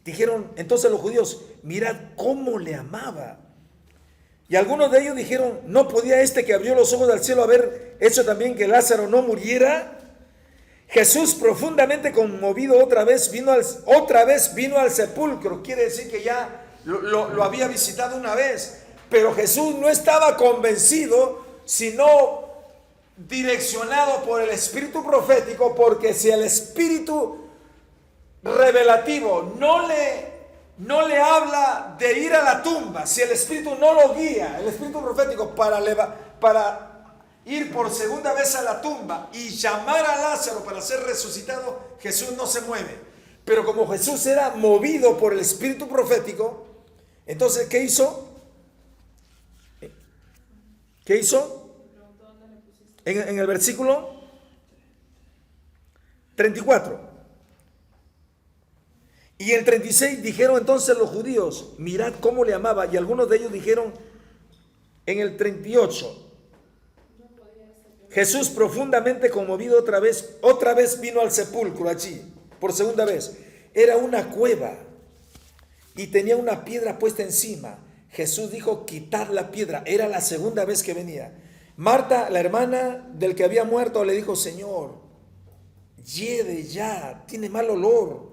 Dijeron entonces los judíos: mirad cómo le amaba. Y algunos de ellos dijeron: ¿no podía este que abrió los ojos al cielo haber hecho también que Lázaro no muriera? Jesús, profundamente conmovido, otra vez vino al sepulcro. Quiere decir que ya lo había visitado una vez. Pero Jesús no estaba convencido, sino direccionado por el espíritu profético, porque si el espíritu revelativo no le habla de ir a la tumba, si el espíritu no lo guía, el espíritu profético para ir por segunda vez a la tumba y llamar a Lázaro para ser resucitado, Jesús no se mueve. Pero como Jesús era movido por el espíritu profético, entonces ¿qué hizo? ¿Qué hizo? En el versículo 34. Y en 36 dijeron entonces los judíos: mirad cómo le amaba. Y algunos de ellos dijeron en el 38: Jesús, profundamente conmovido, otra vez vino al sepulcro allí, por segunda vez. Era una cueva y tenía una piedra puesta encima. Jesús dijo: quitad la piedra. Era la segunda vez que venía. Marta, la hermana del que había muerto, le dijo: Señor, hiede ya, tiene mal olor,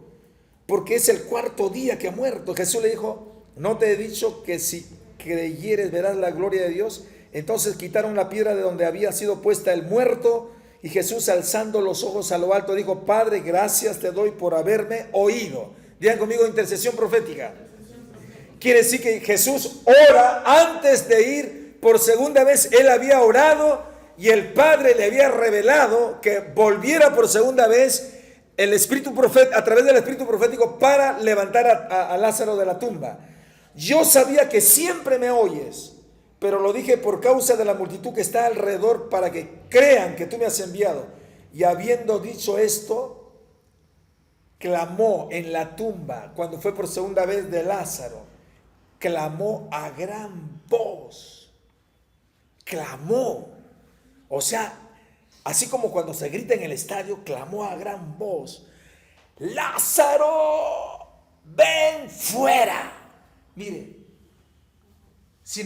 porque es el cuarto día que ha muerto. Jesús le dijo: ¿no te he dicho que si creyeres verás la gloria de Dios? Entonces quitaron la piedra de donde había sido puesta el muerto, y Jesús, alzando los ojos a lo alto, dijo: Padre, gracias te doy por haberme oído. Digan conmigo: intercesión profética. Quiere decir que Jesús ora antes de ir por segunda vez. Él había orado y el Padre le había revelado que volviera por segunda vez el espíritu a través del espíritu profético para levantar a Lázaro de la tumba. Yo sabía que siempre me oyes, pero lo dije por causa de la multitud que está alrededor, para que crean que tú me has enviado. Y habiendo dicho esto, clamó en la tumba, cuando fue por segunda vez de Lázaro, clamó a gran voz. Clamó. O sea, así como cuando se grita en el estadio, clamó a gran voz: Lázaro, ven fuera. Mire, si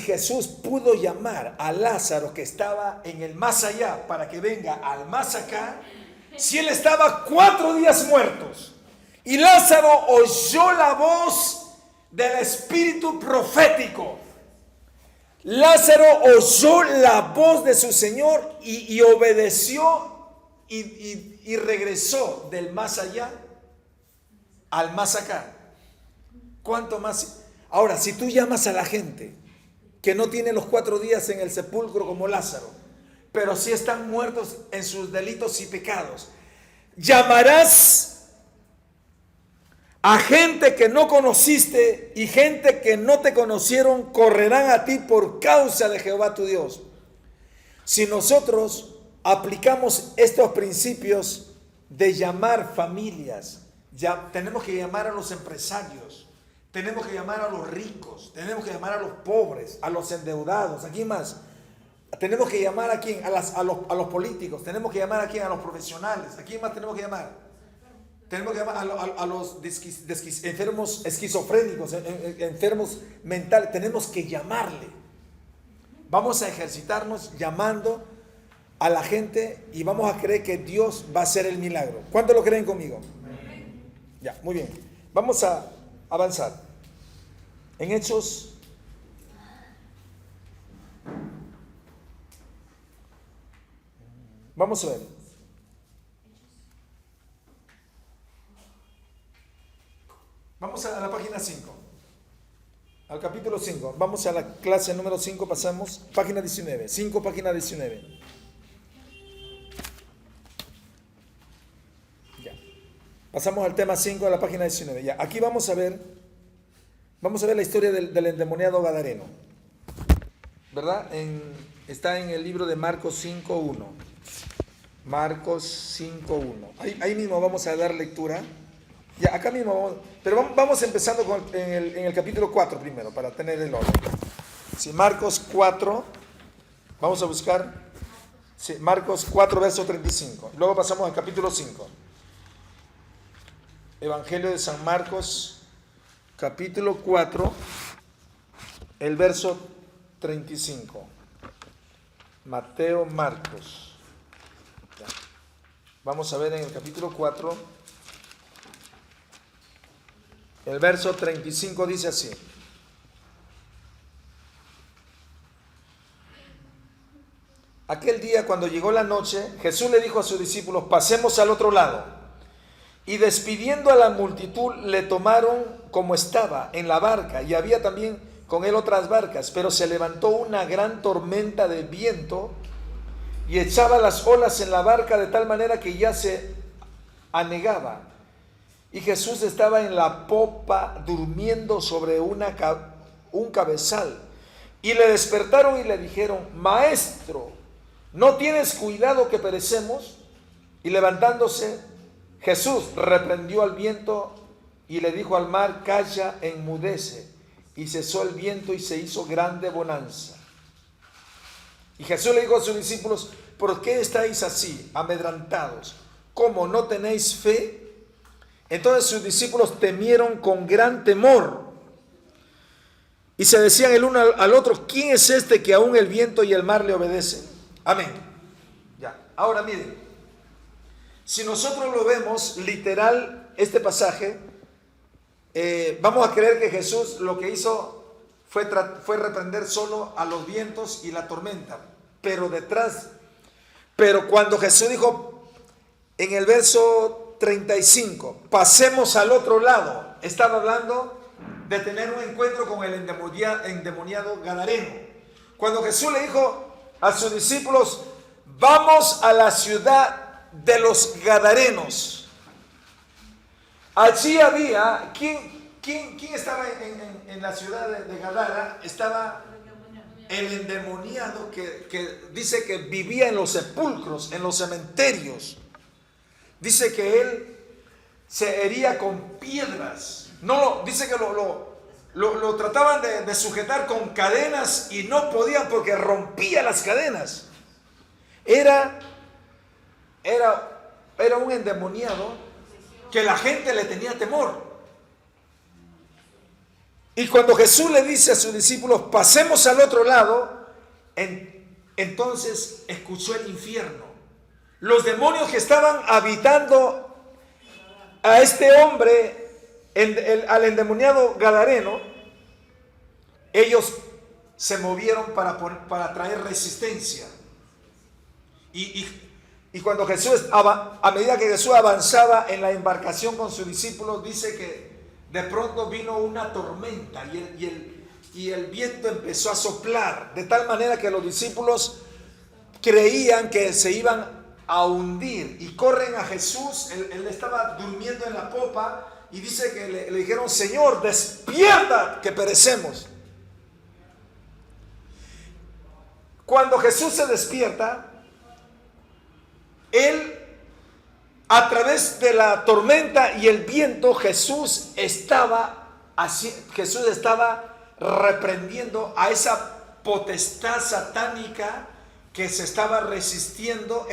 Jesús pudo llamar a Lázaro, que estaba en el más allá, para que venga al más acá, si él estaba 4 días muertos y Lázaro oyó la voz del espíritu profético, Lázaro oyó la voz de su Señor y obedeció y regresó del más allá al más acá. ¿Cuánto más? Ahora, si tú llamas a la gente que no tiene los 4 días en el sepulcro como Lázaro, pero sí están muertos en sus delitos y pecados, llamarás a gente que no conociste, y gente que no te conocieron correrán a ti por causa de Jehová tu Dios. Si nosotros aplicamos estos principios de llamar familias, ya tenemos que llamar a los empresarios, tenemos que llamar a los ricos, tenemos que llamar a los pobres, a los endeudados. ¿A quién más? Tenemos que llamar a quién, a los políticos, tenemos que llamar a quién, a los profesionales. ¿A quién más tenemos que llamar? Tenemos que llamar a los enfermos esquizofrénicos, enfermos mentales. Tenemos que llamarle. Vamos a ejercitarnos llamando a la gente y vamos a creer que Dios va a hacer el milagro. ¿Cuántos lo creen conmigo? Ya, muy bien. Vamos a avanzar. En Hechos, vamos a ver. Vamos a la página 5. Al capítulo 5. Vamos a la clase número 5, pasamos. Página 19. 5, página 19. Ya. Pasamos al tema 5 de la página 19. Ya. Aquí vamos a ver la historia del endemoniado gadareno. ¿Verdad? Está en el libro de Marcos 5.1. Marcos 5.1. Ahí mismo vamos a dar lectura. Ya, acá mismo vamos, pero vamos empezando en el capítulo 4 primero, para tener el orden. Sí, Marcos 4, vamos a buscar, sí, Marcos 4, verso 35. Luego pasamos al capítulo 5. Evangelio de San Marcos, capítulo 4, el verso 35. Mateo, Marcos. Ya. Vamos a ver en el capítulo 4. El verso 35 dice así. Aquel día, cuando llegó la noche, Jesús le dijo a sus discípulos: pasemos al otro lado. Y despidiendo a la multitud, le tomaron como estaba en la barca, y había también con él otras barcas, pero se levantó una gran tormenta de viento y echaba las olas en la barca de tal manera que ya se anegaba. Y Jesús estaba en la popa durmiendo sobre un cabezal. Y le despertaron y le dijeron: Maestro, ¿no tienes cuidado que perecemos? Y levantándose, Jesús reprendió al viento y le dijo al mar: Calla, enmudece. Y cesó el viento y se hizo grande bonanza. Y Jesús le dijo a sus discípulos: ¿por qué estáis así, amedrentados? ¿Cómo no tenéis fe? Entonces sus discípulos temieron con gran temor y se decían el uno al otro: ¿quién es este que aún el viento y el mar le obedecen? Amén. Ya. Ahora miren, si nosotros lo vemos literal este pasaje, vamos a creer que Jesús lo que hizo fue reprender solo a los vientos y la tormenta, pero cuando Jesús dijo en el verso 35, pasemos al otro lado, estaba hablando de tener un encuentro con el endemoniado gadareno. Cuando Jesús le dijo a sus discípulos: vamos a la ciudad de los gadarenos, allí había, ¿quién estaba en la ciudad de Gadara? Estaba el endemoniado que dice que vivía en los sepulcros, en los cementerios. Dice que él se hería con piedras. No, dice que lo trataban de sujetar con cadenas y no podían porque rompía las cadenas. Era un endemoniado que la gente le tenía temor. Y cuando Jesús le dice a sus discípulos: pasemos al otro lado, entonces escuchó el infierno. Los demonios que estaban habitando a este hombre, al endemoniado gadareno, ellos se movieron para traer resistencia. Y cuando Jesús, a medida que Jesús avanzaba en la embarcación con sus discípulos, dice que de pronto vino una tormenta y el viento empezó a soplar, de tal manera que los discípulos creían que se iban a hundir y corren a Jesús. Él estaba durmiendo en la popa y dice que le dijeron: Señor, despierta, que perecemos. Cuando Jesús se despierta, él, a través de la tormenta y el viento, Jesús estaba reprendiendo a esa potestad satánica que se estaba resistiendo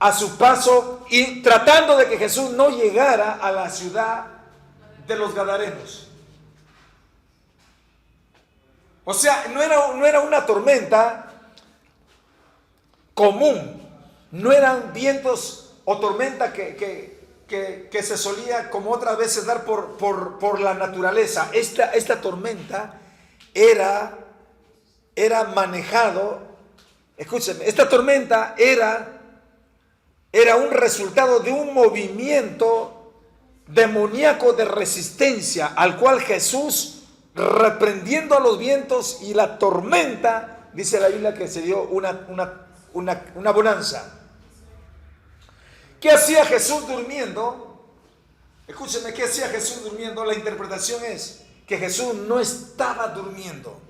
a su paso y tratando de que Jesús no llegara a la ciudad de los gadarenos. O sea, no era una tormenta común, no eran vientos o tormenta que se solía como otras veces dar por la naturaleza. Esta tormenta era manejado, escúchenme, esta tormenta era un resultado de un movimiento demoníaco de resistencia al cual Jesús, reprendiendo a los vientos y la tormenta, dice la Biblia que se dio una bonanza. ¿Qué hacía Jesús durmiendo? Escúchenme, ¿qué hacía Jesús durmiendo? La interpretación es que Jesús no estaba durmiendo.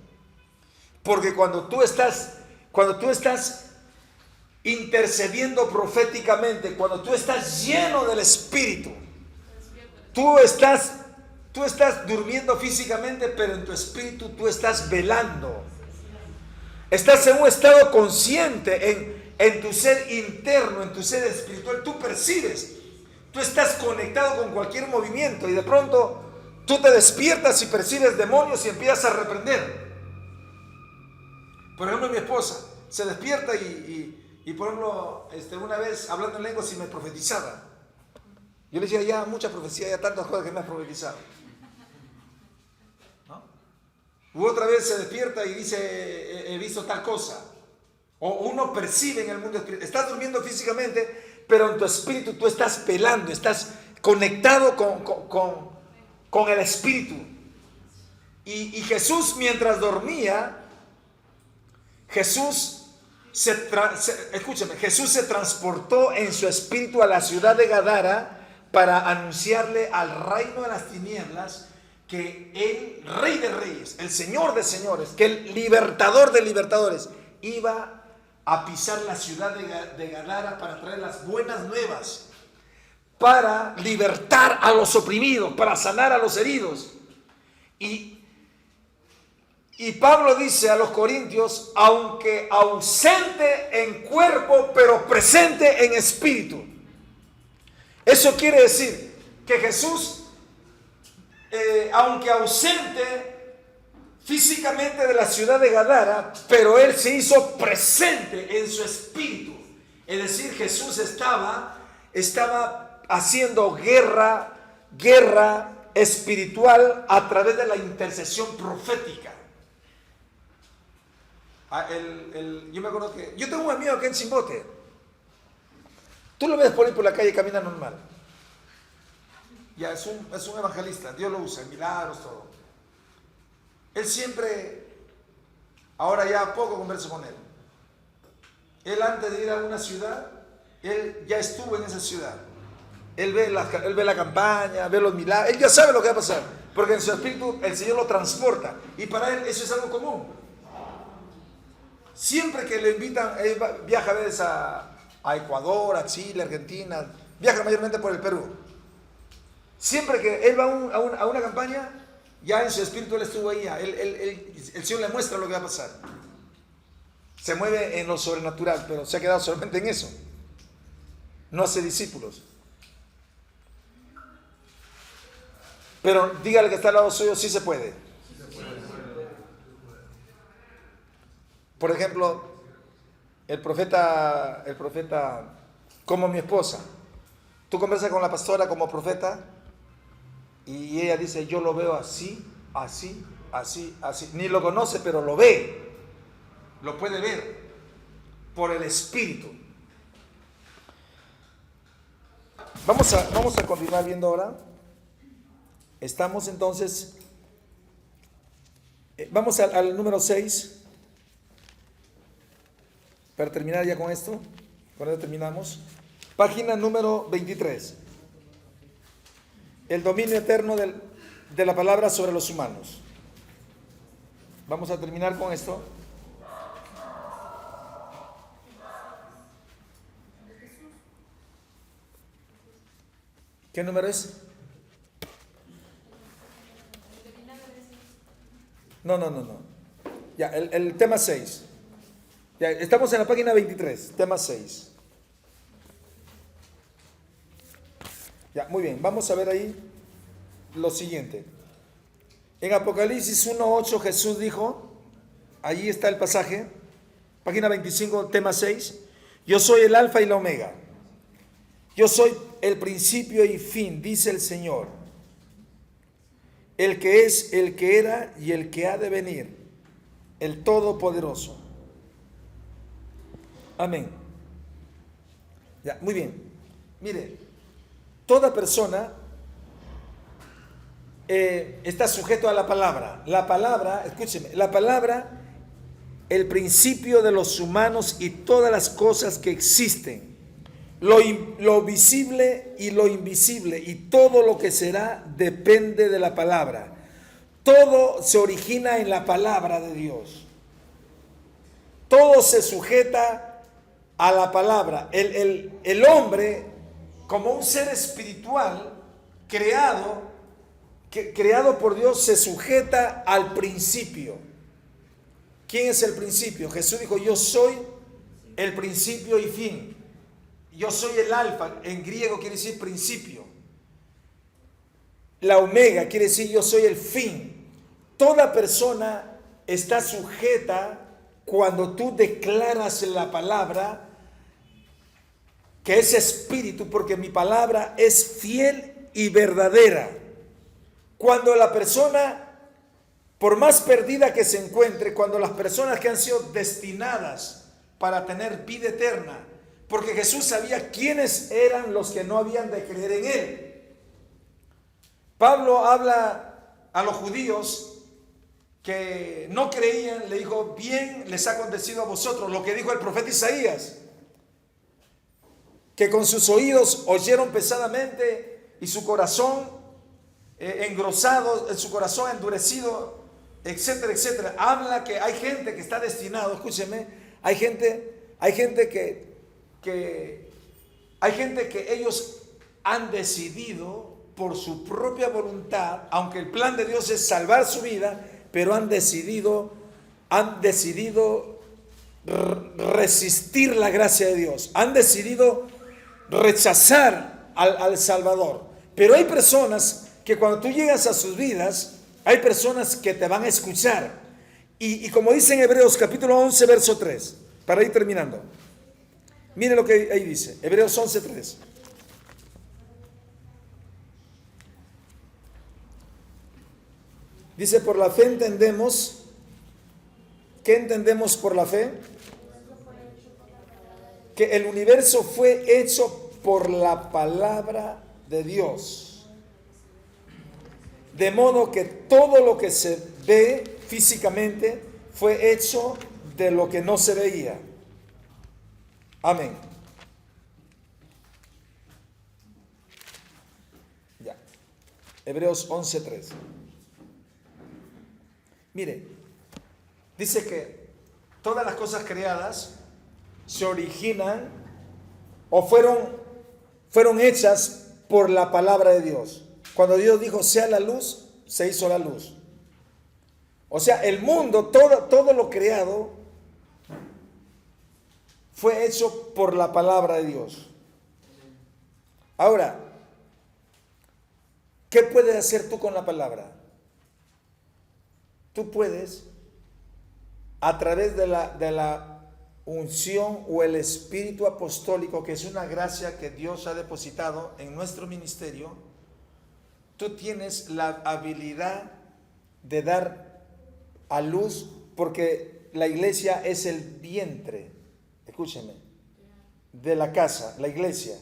Porque cuando tú estás intercediendo proféticamente, cuando tú estás lleno del Espíritu, tú estás durmiendo físicamente, pero en tu espíritu tú estás velando. Estás en un estado consciente, en tu ser interno, en tu ser espiritual. Tú percibes, tú estás conectado con cualquier movimiento y de pronto tú te despiertas y percibes demonios y empiezas a reprender. Por ejemplo, mi esposa se despierta y por ejemplo, una vez hablando en lenguas y me profetizaba. Yo le decía, ya mucha profecía, ya tantas cosas que me has profetizado. ¿No? U otra vez se despierta y dice, he visto tal cosa. O uno percibe en el mundo espiritual. Estás durmiendo físicamente, pero en tu espíritu tú estás velando, estás conectado con el espíritu. Y Jesús, mientras dormía, Jesús se transportó en su espíritu a la ciudad de Gadara para anunciarle al reino de las tinieblas que el Rey de Reyes, el Señor de Señores, que el Libertador de Libertadores iba a pisar la ciudad de Gadara para traer las buenas nuevas, para libertar a los oprimidos, para sanar a los heridos. Y Pablo dice a los corintios, aunque ausente en cuerpo, pero presente en espíritu. Eso quiere decir que Jesús, aunque ausente físicamente de la ciudad de Gadara, pero él se hizo presente en su espíritu. Es decir, Jesús estaba haciendo guerra espiritual a través de la intercesión profética. Yo me acuerdo que yo tengo un amigo aquí en Chimbote. Tú lo ves por ahí por la calle, camina normal. Ya es un evangelista, Dios lo usa, en milagros, todo. Él siempre, ahora ya poco converso con él. Él antes de ir a una ciudad, él ya estuvo en esa ciudad. Él ve la campaña, ve los milagros, él ya sabe lo que va a pasar, porque en su espíritu el Señor lo transporta. Y para él eso es algo común. Siempre que le invitan, él viaja a veces a Ecuador, a Chile, Argentina, viaja mayormente por el Perú. Siempre que él va a una campaña, ya en su espíritu él estuvo ahí, el Señor le muestra lo que va a pasar. Se mueve en lo sobrenatural, pero se ha quedado solamente en eso. No hace discípulos. Pero dígale que está al lado suyo, sí se puede. Por ejemplo, el profeta, como mi esposa, tú conversas con la pastora como profeta y ella dice, yo lo veo así, así, así, así. Ni lo conoce, pero lo ve, lo puede ver por el Espíritu. Vamos a continuar viendo ahora. Estamos entonces, vamos al número 6. Para terminar ya con esto, terminamos. Página número 23. El dominio eterno de la palabra sobre los humanos. Vamos a terminar con esto. ¿Qué número es? No. Ya, el tema 6. Ya, estamos en la página 23, tema 6. Ya, muy bien, vamos a ver ahí lo siguiente. En Apocalipsis 1:8 Jesús dijo, allí está el pasaje, página 25, tema 6, Yo soy el alfa y la omega. Yo soy el principio y fin, dice el Señor. El que es, el que era y el que ha de venir, el Todopoderoso. Amén. Ya, muy bien. Mire, toda persona está sujeto a la palabra. La palabra, escúcheme, la palabra, el principio de los humanos y todas las cosas que existen, lo visible y lo invisible y todo lo que será depende de la palabra. Todo se origina en la palabra de Dios. Todo se sujeta a la palabra. El hombre, como un ser espiritual creado por Dios, se sujeta al principio. ¿Quién es el principio? Jesús dijo, yo soy el principio y fin. Yo soy el alfa, en griego quiere decir principio. La omega quiere decir yo soy el fin. Toda persona está sujeta cuando tú declaras la palabra, que es espíritu, porque mi palabra es fiel y verdadera. Cuando la persona, por más perdida que se encuentre, cuando las personas que han sido destinadas para tener vida eterna, porque Jesús sabía quiénes eran los que no habían de creer en Él. Pablo habla a los judíos que no creían, le dijo, bien les ha acontecido a vosotros, lo que dijo el profeta Isaías, que con sus oídos oyeron pesadamente y su corazón engrosado, su corazón endurecido, etcétera, etcétera. Habla que hay gente que está destinado, escúcheme, hay gente que ellos han decidido por su propia voluntad, aunque el plan de Dios es salvar su vida, pero han decidido resistir la gracia de Dios, han decidido rechazar al Salvador. Pero hay personas que cuando tú llegas a sus vidas, hay personas que te van a escuchar. Y como dice en Hebreos capítulo 11, verso 3, para ir terminando. Mire lo que ahí dice, Hebreos 11, 3. Dice, por la fe entendemos. ¿Qué entendemos por la fe? Que el universo fue hecho por la palabra de Dios. De modo que todo lo que se ve físicamente fue hecho de lo que no se veía. Amén. Ya. Hebreos 11:3. Mire, dice que todas las cosas creadas se originan o fueron hechas por la palabra de Dios. Cuando Dios dijo sea la luz, se hizo la luz. O sea, el mundo, todo lo creado fue hecho por la palabra de Dios. Ahora, ¿qué puedes hacer tú con la palabra? Tú puedes, a través de la unción o el espíritu apostólico, que es una gracia que Dios ha depositado en nuestro ministerio, tú tienes la habilidad de dar a luz, porque la iglesia es el vientre, escúcheme, de la casa, la iglesia.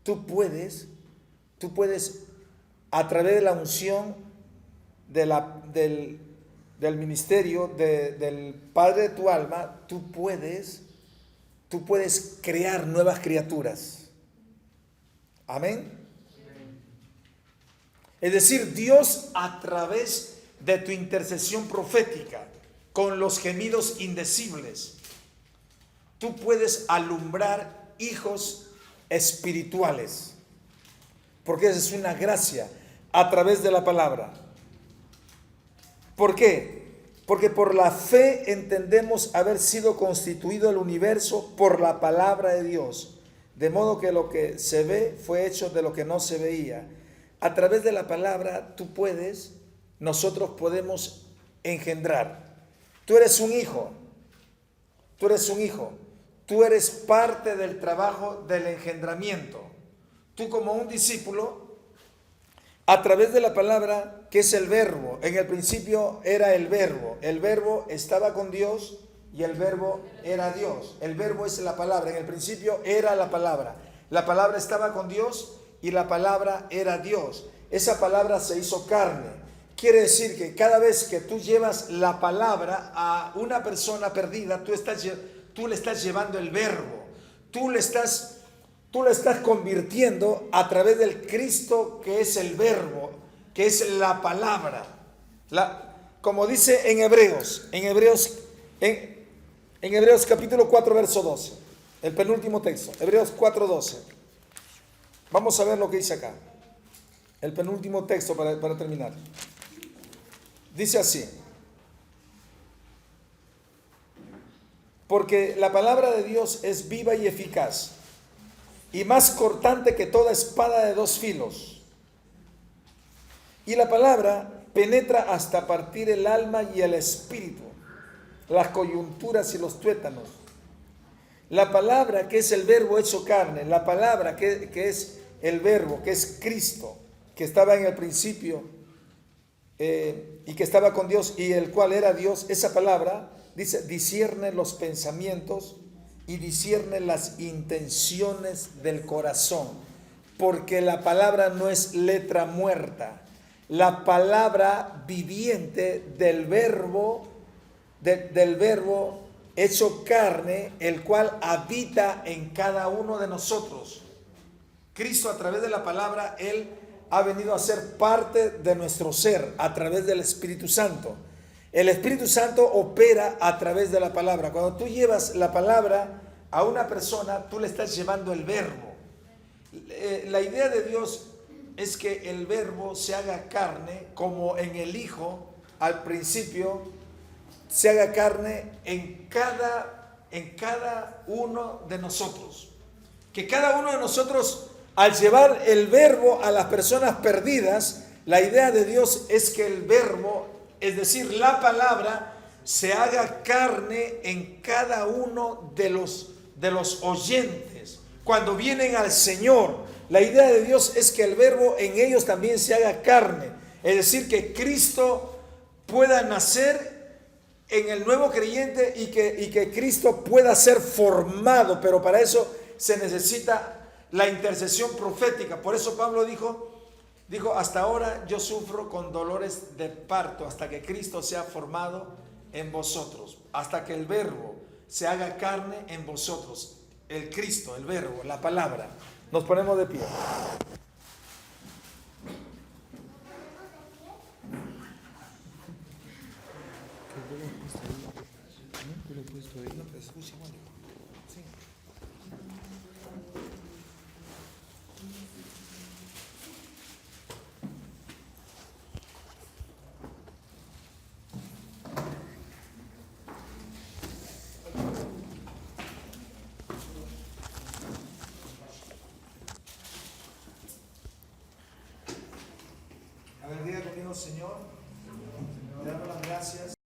Tú puedes a través de la unción del ministerio del Padre de tu alma, tú puedes crear nuevas criaturas. Amén. Es decir, Dios, a través de tu intercesión profética, con los gemidos indecibles, tú puedes alumbrar hijos espirituales, porque esa es una gracia a través de la palabra. ¿Por qué? Porque por la fe entendemos haber sido constituido el universo por la palabra de Dios, de modo que lo que se ve fue hecho de lo que no se veía. A través de la palabra nosotros podemos engendrar. Tú eres un hijo. tú eres parte del trabajo del engendramiento. Tú como un discípulo, a través de la palabra, que es el verbo. En el principio era el verbo estaba con Dios y el verbo era Dios. El verbo es la palabra, en el principio era la palabra estaba con Dios y la palabra era Dios. Esa palabra se hizo carne. Quiere decir que cada vez que tú llevas la palabra a una persona perdida, tú le estás llevando el verbo, tú le estás convirtiendo a través del Cristo que es el verbo, que es la palabra. Como dice en Hebreos capítulo 4, verso 12, el penúltimo texto, Hebreos 4, 12. Vamos a ver lo que dice acá. El penúltimo texto para terminar. Dice así: porque la palabra de Dios es viva y eficaz, y más cortante que toda espada de dos filos. Y la palabra penetra hasta partir el alma y el espíritu, las coyunturas y los tuétanos. La palabra que es el verbo hecho carne, la palabra que es el verbo, que es Cristo, que estaba en el principio y que estaba con Dios y el cual era Dios, esa palabra, dice, discierne los pensamientos y discierne las intenciones del corazón, porque la palabra no es letra muerta. La palabra viviente del verbo hecho carne, el cual habita en cada uno de nosotros. Cristo, a través de la palabra, Él ha venido a ser parte de nuestro ser a través del Espíritu Santo. El Espíritu Santo opera a través de la palabra. Cuando tú llevas la palabra a una persona, tú le estás llevando el verbo. La idea de Dios es que el verbo se haga carne, como en el Hijo al principio se haga carne en cada uno de nosotros. Que cada uno de nosotros, al llevar el verbo a las personas perdidas, la idea de Dios es que el verbo, es decir, la palabra, se haga carne en cada uno de los oyentes. Cuando vienen al Señor, la idea de Dios es que el verbo en ellos también se haga carne. Es decir, que Cristo pueda nacer en el nuevo creyente y que Cristo pueda ser formado, pero para eso se necesita la intercesión profética. Por eso Pablo dijo, hasta ahora yo sufro con dolores de parto hasta que Cristo sea formado en vosotros, hasta que el verbo se haga carne en vosotros, el Cristo, el verbo, la palabra. Nos ponemos de pie. A ver, diga conmigo, Señor, te damos las gracias